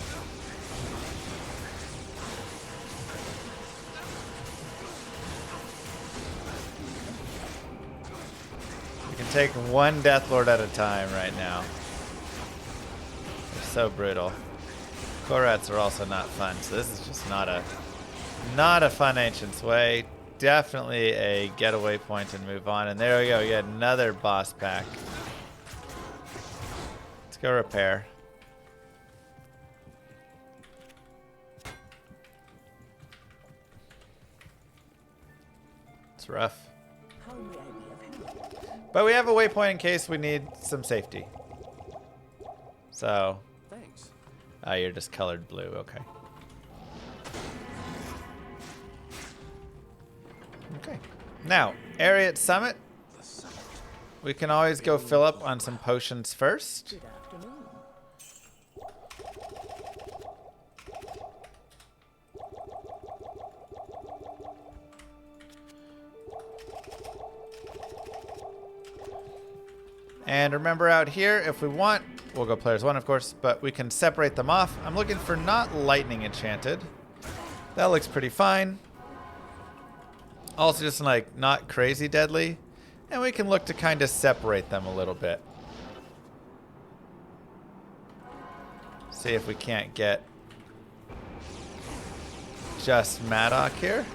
We can take one Deathlord at a time right now. They're so brutal. Korats are also not fun, so this is just not a fun Ancient's Way. Definitely a getaway point and move on. And there we go, we get another boss pack. Let's go repair. It's rough. How may I be of help? But we have a waypoint in case we need some safety. So, Thanks. you're just colored blue, okay. Okay. Now, area at Summit. We can always go fill up on some potions first. Good afternoon. And remember out here, if we want, we'll go players 1 of course, but we can separate them off. I'm looking for not lightning enchanted. That looks pretty fine. Also just like not crazy deadly. And we can look to kind of separate them a little bit. See if we can't get just Maddock here.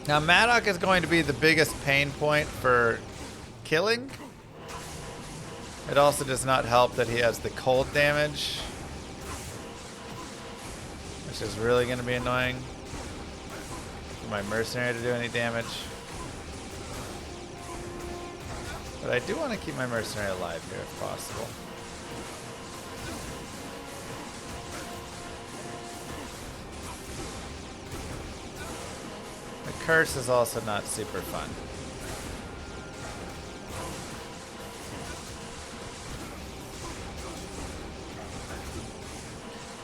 Now Maddock is going to be the biggest pain point for killing. It also does not help that he has the cold damage, which is really going to be annoying for my mercenary to do any damage. But I do want to keep my mercenary alive here if possible. The curse is also not super fun.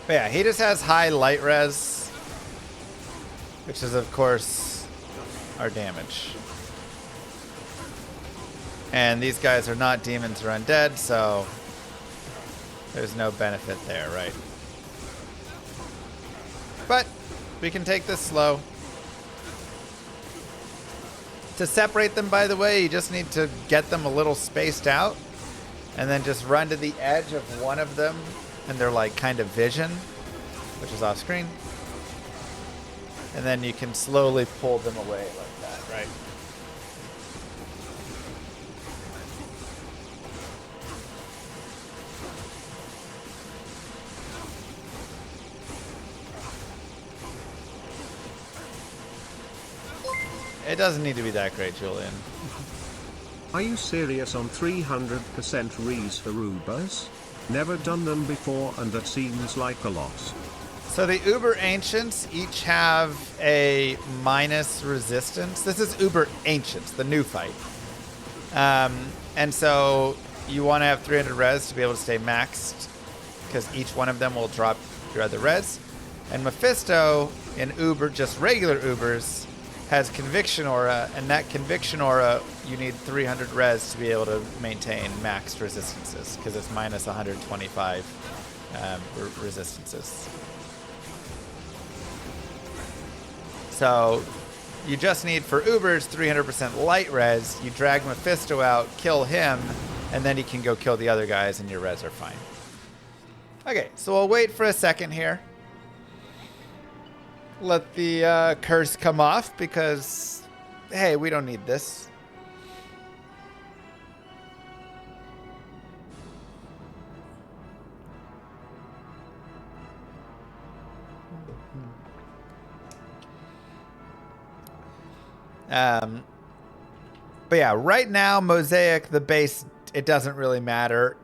But yeah, he just has high light res, which is of course our damage. And these guys are not demons or undead, so there's no benefit there, right? But we can take this slow. To separate them, by the way, you just need to get them a little spaced out and then just run to the edge of one of them and they're like kind of vision, which is off screen. And then you can slowly pull them away like that, right? It doesn't need to be that great, Julian. Are you serious on 300% rees for Ubers? Never done them before and that seems like a lot. So the Uber Ancients each have a minus resistance. This is Uber Ancients, the new fight. And so you want to have 300 res to be able to stay maxed, because each one of them will drop your other res. And Mephisto in Uber, just regular Ubers, has Conviction Aura, and that Conviction Aura, you need 300 res to be able to maintain maxed resistances, because it's minus 125 resistances. So you just need, for Ubers, 300% light res. You drag Mephisto out, kill him, and then you can go kill the other guys, and your res are fine. Okay, so we'll wait for a second here. Let the curse come off because, hey, we don't need this. But yeah, right now, Mosaic, the base, it doesn't really matter.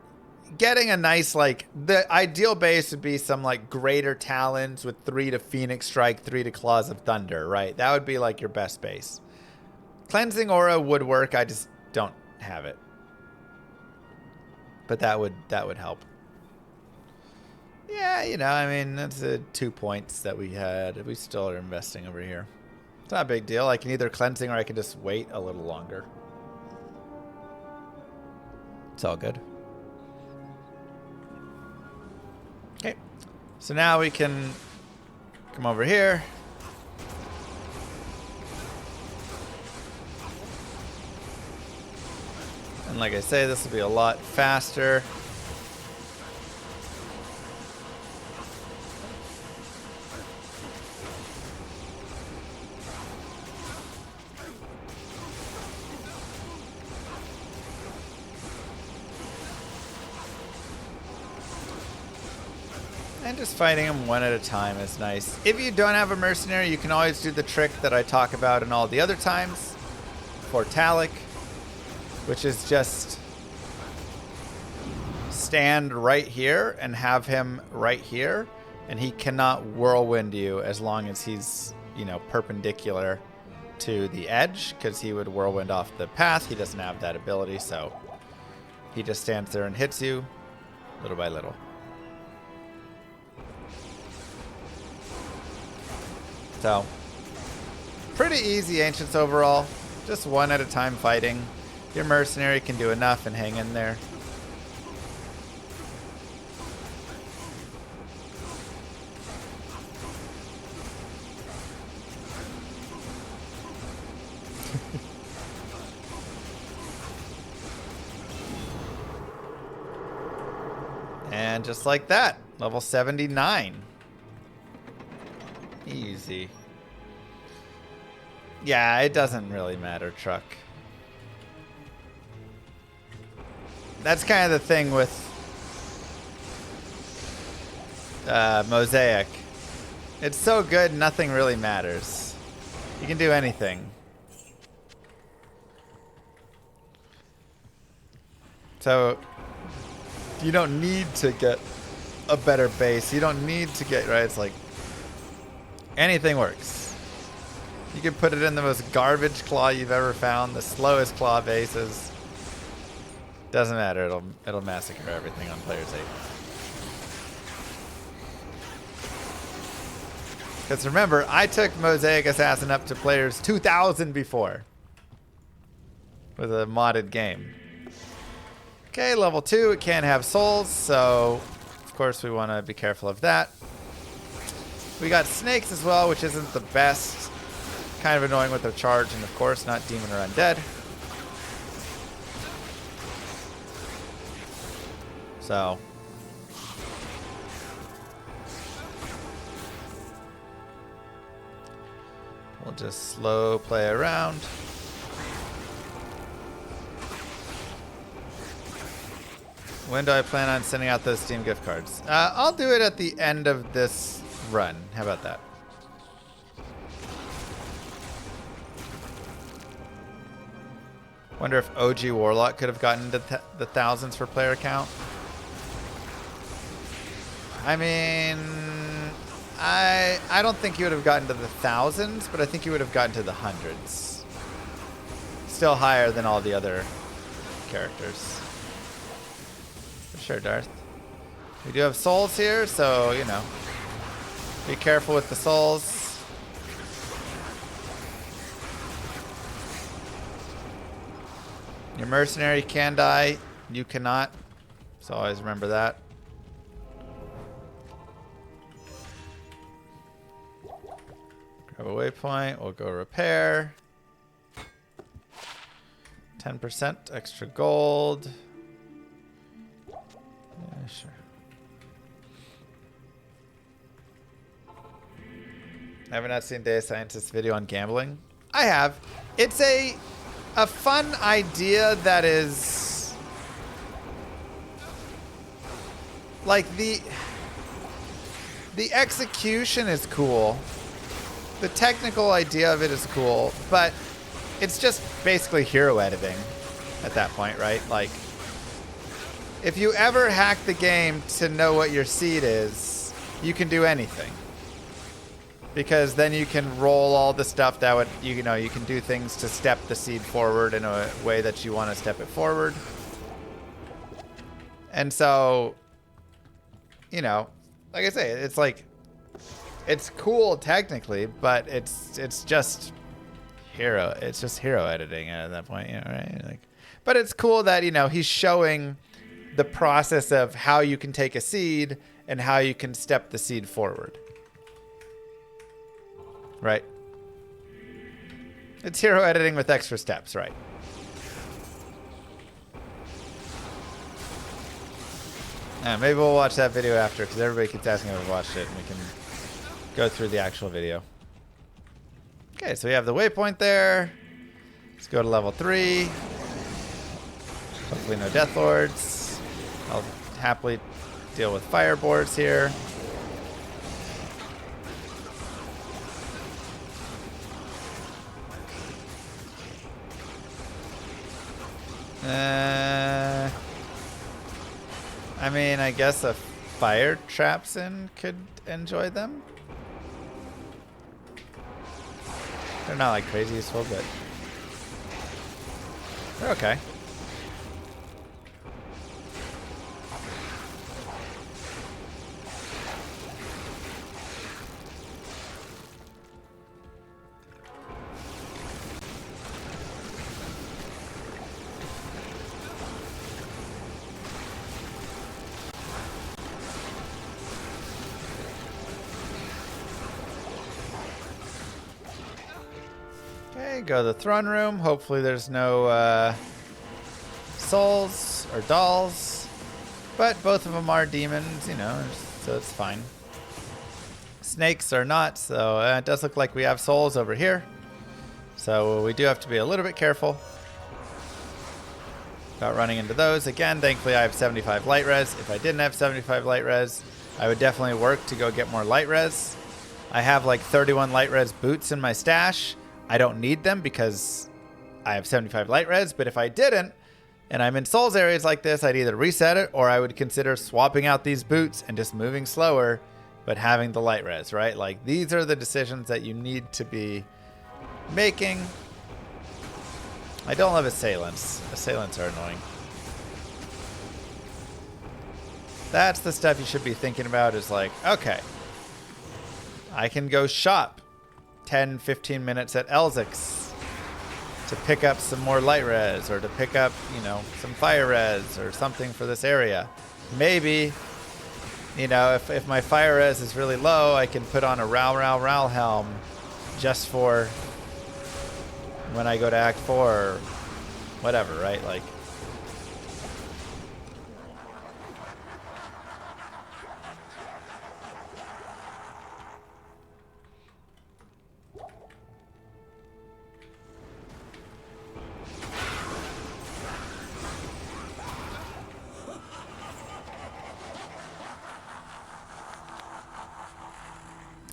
Getting a nice, like, the ideal base would be some, like, Greater Talons with 3 to Phoenix Strike, 3 to Claws of Thunder, right? That would be, like, your best base. Cleansing Aura would work, I just don't have it. But that would help. Yeah, you know, I mean, that's 2 points that we had. We still are investing over here. It's not a big deal. I can either cleansing or I can just wait a little longer. It's all good. Okay. So now we can come over here. And like I say, this will be a lot faster. And just fighting them one at a time is nice. If you don't have a mercenary, you can always do the trick that I talk about in all the other times for Talik, which is just stand right here and have him right here, and he cannot whirlwind you as long as he's, you know, perpendicular to the edge, because he would whirlwind off the path. He doesn't have that ability, so he just stands there and hits you little by little. So, pretty easy Ancients overall. Just one at a time fighting. Your mercenary can do enough and hang in there. And just like that, level 79. Easy. Yeah, it doesn't really matter, Truck. That's kind of the thing with Mosaic. It's so good, nothing really matters. You can do anything. So, you don't need to get a better base. You don't need to get, right? It's like, anything works. You can put it in the most garbage claw you've ever found, the slowest claw bases. Doesn't matter, it'll massacre everything on player's 8. Because remember, I took Mosaic Assassin up to players 2000 before. With a modded game. Okay, level 2, it can't have souls, so of course we want to be careful of that. We got snakes as well, which isn't the best. Kind of annoying with their charge, and of course not demon or undead. So. We'll just slow play around. When do I plan on sending out those Steam gift cards? I'll do it at the end of this run. How about that? Wonder if OG Warlock could have gotten to the thousands for player count. I mean, I don't think he would have gotten to the thousands, but I think he would have gotten to the hundreds. Still higher than all the other characters. For sure, Darth. We do have souls here, so, you know, be careful with the souls. Your mercenary can die. You cannot. So always remember that. Grab a waypoint. We'll go repair. 10% extra gold. Yeah, sure. Have not seen Data Scientist's video on gambling? I have. It's a fun idea that is like the execution is cool. The technical idea of it is cool, but it's just basically hero editing at that point, right? Like, if you ever hack the game to know what your seed is, you can do anything. Because then you can roll all the stuff that would, you know, you can do things to step the seed forward in a way that you want to step it forward. And so, you know, like I say, it's like, it's cool technically, but it's just hero editing at that point, you know, right? Like, but it's cool that, you know, he's showing the process of how you can take a seed and how you can step the seed forward. Right? It's hero editing with extra steps, right? Maybe we'll watch that video after, because everybody keeps asking if we watched it, and we can go through the actual video. Okay, so we have the waypoint there. Let's go to level 3. Hopefully no Death Lords. I'll happily deal with fireboards here. I mean, I guess a fire trapsin could enjoy them. They're not like crazy useful, but they're okay. Go to the throne room. Hopefully there's no souls or dolls, but both of them are demons, you know, so it's fine. Snakes are not, so it does look like we have souls over here, so we do have to be a little bit careful about running into those. Again, thankfully I have 75 light res. If I didn't have 75 light res, I would definitely work to go get more light res. I have like 31 light res boots in my stash. I don't need them because I have 75 light res, but if I didn't, and I'm in souls areas like this, I'd either reset it or I would consider swapping out these boots and just moving slower, but having the light res, right? Like, these are the decisions that you need to be making. I don't love assailants. Assailants are annoying. That's the stuff you should be thinking about, is like, okay, I can go shop 10-15 minutes at Elzix to pick up some more light res, or to pick up, you know, some fire res or something for this area. Maybe, you know, if my fire res is really low, I can put on a Ral helm just for when I go to Act 4 or whatever, right? Like,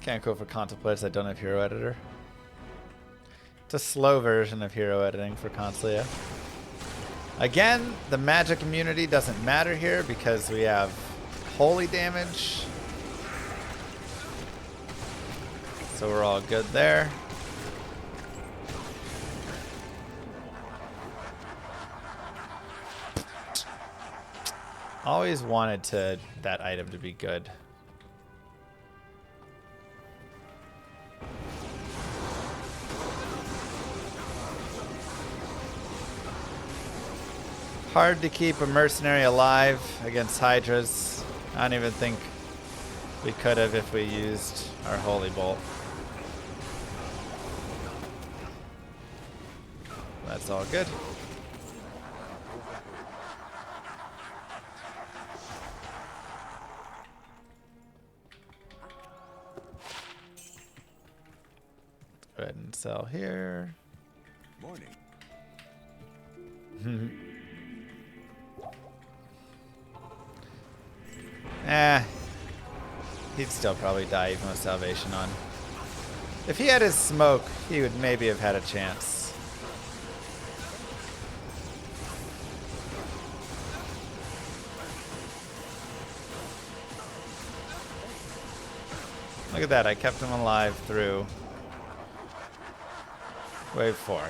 can't go for contemplates that don't have hero editor. It's a slow version of hero editing for Consulia. Again, the magic immunity doesn't matter here because we have holy damage. So we're all good there. Always wanted that item to be good. Hard to keep a mercenary alive against Hydras. I don't even think we could have if we used our Holy Bolt. That's all good. Let's go ahead and sell here. Morning. He'd still probably die even with Salvation on. If he had his smoke, he would maybe have had a chance. Look at that. I kept him alive through wave 4.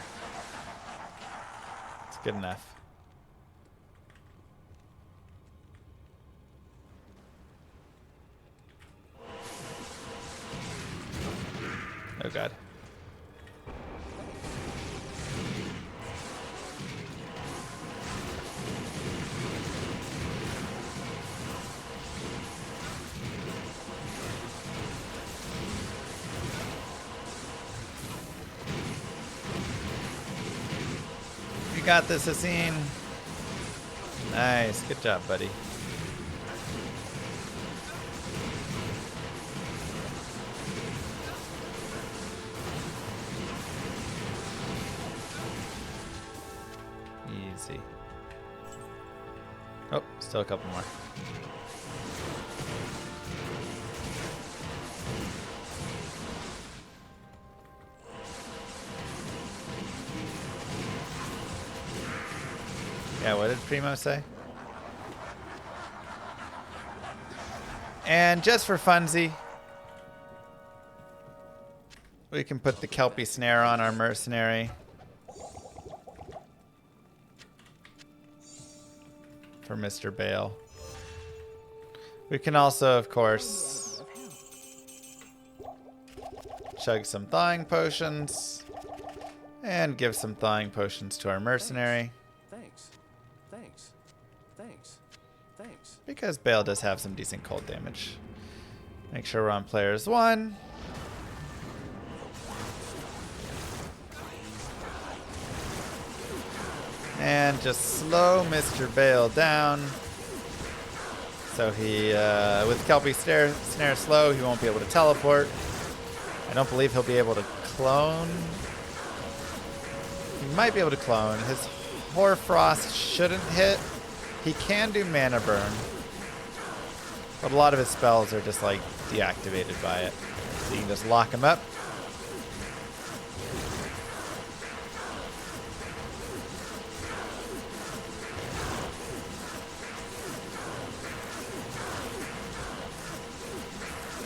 It's good enough. Oh god. You got this, Asin. Nice. Good job, buddy. Easy. Oh, still a couple more. Yeah, what did Primo say? And just for funsy, we can put the Kelpie snare on our mercenary. For Mr. Bale. We can also, of course, chug some thawing potions and give some thawing potions to our mercenary. Thanks. Thanks. Thanks. Thanks. Because Bale does have some decent cold damage. Make sure we're on players 1. And just slow Mr. Bale down. So he, with Kelpie snare slow, he won't be able to teleport. I don't believe he'll be able to clone. He might be able to clone. His Hoarfrost shouldn't hit. He can do mana burn. But a lot of his spells are just like deactivated by it. So you can just lock him up.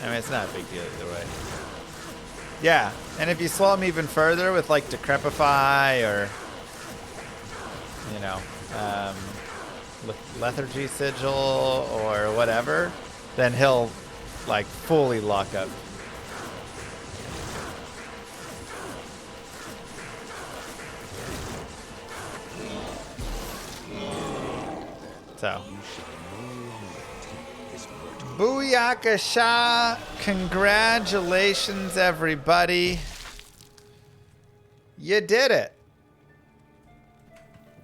I mean, it's not a big deal either way. Yeah, and if you slow him even further with like Decrepify or, you know, Lethargy Sigil or whatever, then he'll like fully lock up. So. Booyakasha! Congratulations, everybody. You did it.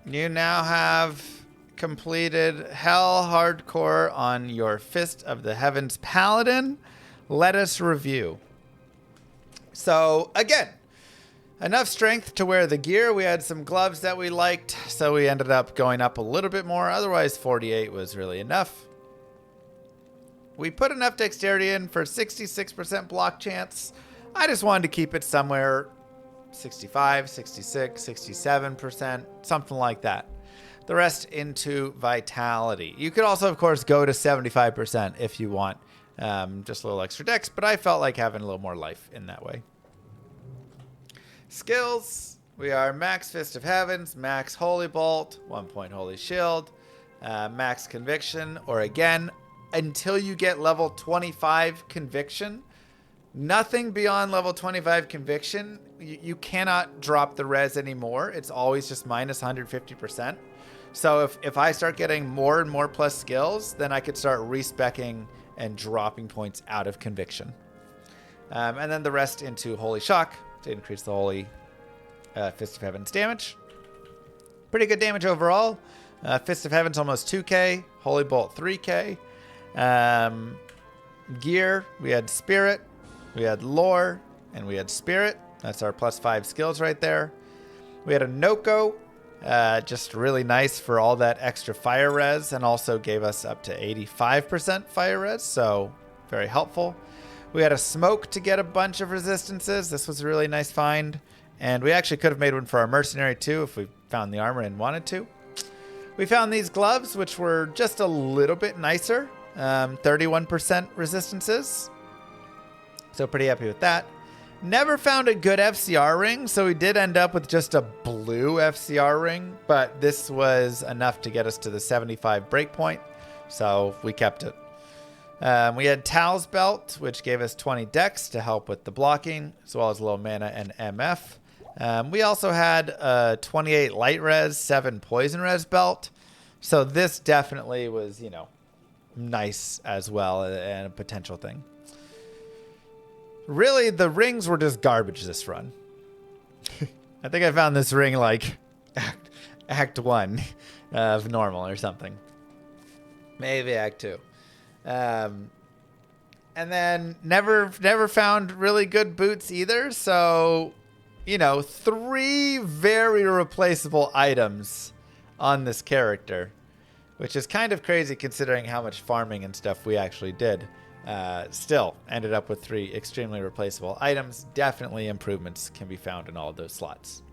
You now have completed Hell Hardcore on your Fist of the Heavens Paladin. Let us review. So, again, enough strength to wear the gear. We had some gloves that we liked, so we ended up going up a little bit more. Otherwise, 48 was really enough. We put enough dexterity in for 66% block chance. I just wanted to keep it somewhere 65, 66, 67%, something like that. The rest into vitality. You could also, of course, go to 75% if you want just a little extra dex, but I felt like having a little more life in that way. Skills. We are max Fist of Heavens, max Holy Bolt, 1 point Holy Shield, max Conviction, or again, until you get level 25 Conviction. Nothing beyond level 25 Conviction. You cannot drop the res anymore. It's always just minus 150%. So if I start getting more and more plus skills, then I could start respecking and dropping points out of Conviction. And then the rest into Holy Shock to increase the Holy Fist of Heaven's damage. Pretty good damage overall. Fist of Heaven's almost 2k. Holy Bolt 3k. Gear, we had Spirit, we had Lore, and we had Spirit. That's our +5 skills right there. We had a Noko, just really nice for all that extra fire res, and also gave us up to 85% fire res, so very helpful. We had a Smoke to get a bunch of resistances. This was a really nice find, and we actually could have made one for our mercenary too if we found the armor and wanted to. We found these gloves, which were just a little bit nicer. 31% resistances. So pretty happy with that. Never found a good FCR ring, so we did end up with just a blue FCR ring, but this was enough to get us to the 75 breakpoint, so we kept it. We had Tal's Belt, which gave us 20 dex to help with the blocking, as well as low mana and MF. We also had a 28 light res, 7 poison res belt, so this definitely was, you know, nice as well and a potential thing. Really, the rings were just garbage this run. I think I found this ring like act 1 of normal or something. Maybe act 2. And then never found really good boots either. So, you know, 3 very replaceable items on this character, which is kind of crazy considering how much farming and stuff we actually did. Still ended up with 3 extremely replaceable items. Definitely improvements can be found in all of those slots.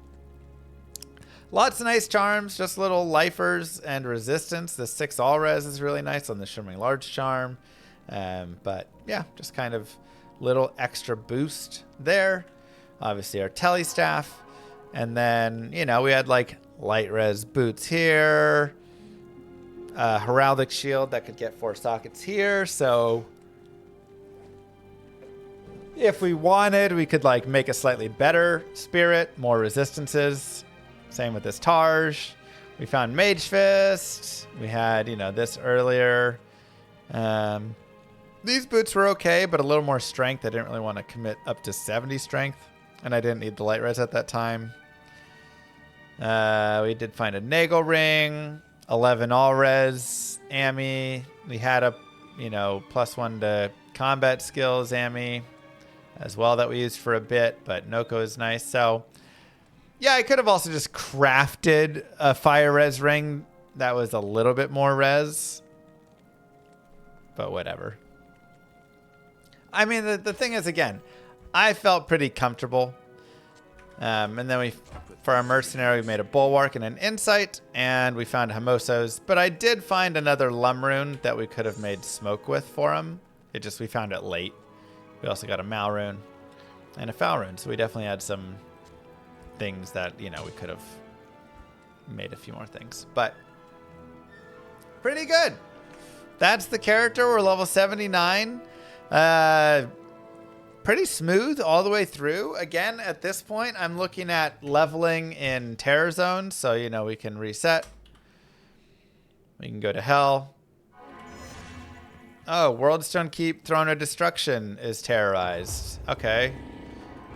Lots of nice charms, just little lifers and resistance. The 6 all res is really nice on the Shimmering Large charm. But yeah, just kind of little extra boost there. Obviously our Telly staff. And then, you know, we had like light res boots here. Heraldic shield that could get 4 sockets here. So if we wanted, we could like make a slightly better spirit, more resistances. Same with this Tarj. We found Mage Fist. We had, you know, this earlier. These boots were okay, but a little more strength. I didn't really want to commit up to 70 strength, and I didn't need the light res at that time. We did find a Nagel ring, 11 all res, Ami. We had a, you know, +1 to combat skills, Ami, as well, that we used for a bit, but Noko is nice. So yeah, I could have also just crafted a fire res ring that was a little bit more res, but whatever. I mean, the thing is, again, I felt pretty comfortable. And then for our mercenary, we made a bulwark and an insight, and we found Himosos, but I did find another Lum rune that we could have made smoke with for him. We found it late. We also got a Mal rune and a Foul rune, so we definitely had some things that, you know, we could have made a few more things, but pretty good. That's the character. We're level 79. Pretty smooth all the way through. Again, at this point, I'm looking at leveling in Terror Zone, so, you know, we can reset. We can go to Hell. Oh, Worldstone Keep, Throne of Destruction is terrorized. Okay.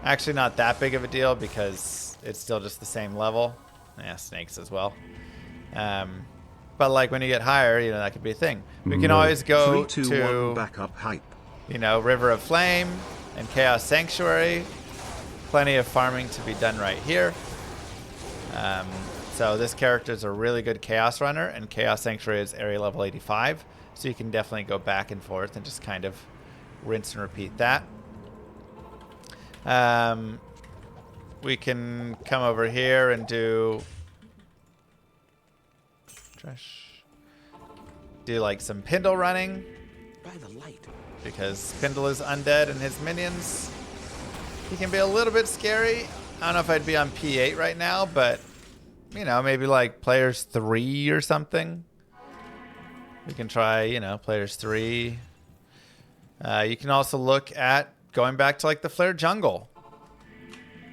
Actually not that big of a deal because it's still just the same level. Yeah, snakes as well. But like when you get higher, you know, that could be a thing. We can always go 3, 2, to 1, backup hype. You know, River of Flame and Chaos Sanctuary. Plenty of farming to be done right here. So this character is a really good Chaos runner, and Chaos Sanctuary is area level 85. So you can definitely go back and forth and just kind of rinse and repeat that. We can come over here and do like some Pindle running. By the light. Because Pindle is undead and his minions. He can be a little bit scary. I don't know if I'd be on P8 right now, but you know, maybe like players 3 or something. We can try, you know, players 3. You can also look at going back to like the Flare Jungle.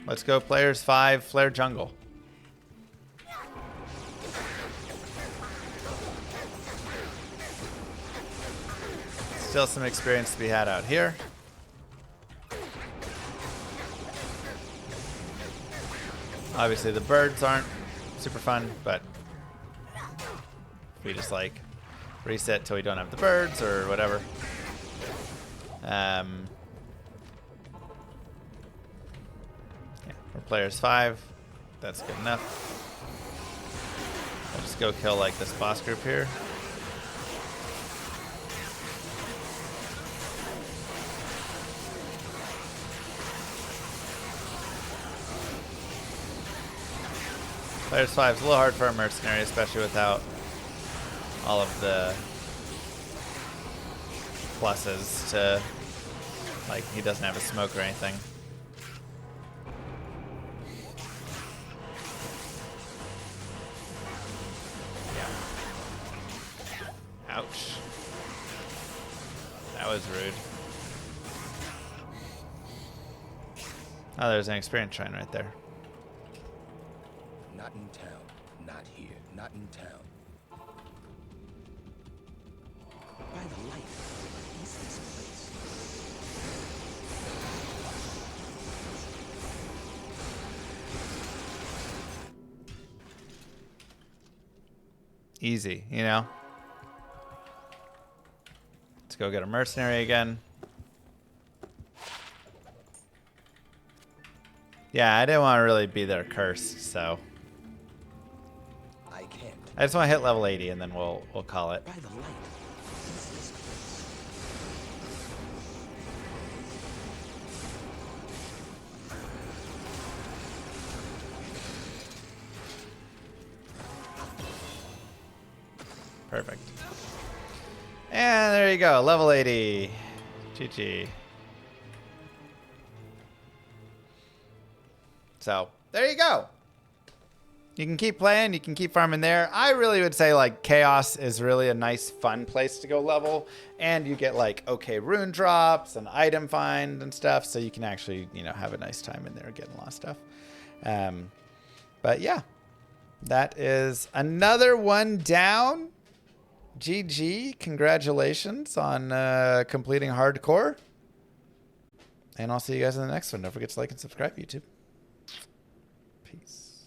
Let's go players 5, Flare Jungle. Still some experience to be had out here. Obviously the birds aren't super fun, but we just like reset till we don't have the birds or whatever. Yeah, we're players 5. That's good enough. I'll just go kill like this boss group here. Players 5 is a little hard for a mercenary, especially without all of the pluses to Like, he doesn't have a smoke or anything. Yeah. Ouch. That was rude. Oh, there's an experience shrine right there. Not in town. Not here. Not in town. By the light, what is this place? Easy, you know? Let's go get a mercenary again. Yeah, I didn't want to really be there cursed, so I can't. I just want to hit level 80 and then we'll call it. By the light, what is this place? Perfect. And there you go, level 80. GG. So, there you go. You can keep playing, you can keep farming there. I really would say like Chaos is really a nice fun place to go level, and you get like okay rune drops and item find and stuff, so you can actually, you know, have a nice time in there getting a lot of stuff. But yeah, that is another one down. GG, congratulations on completing hardcore. And I'll see you guys in the next one. Don't forget to like and subscribe, YouTube.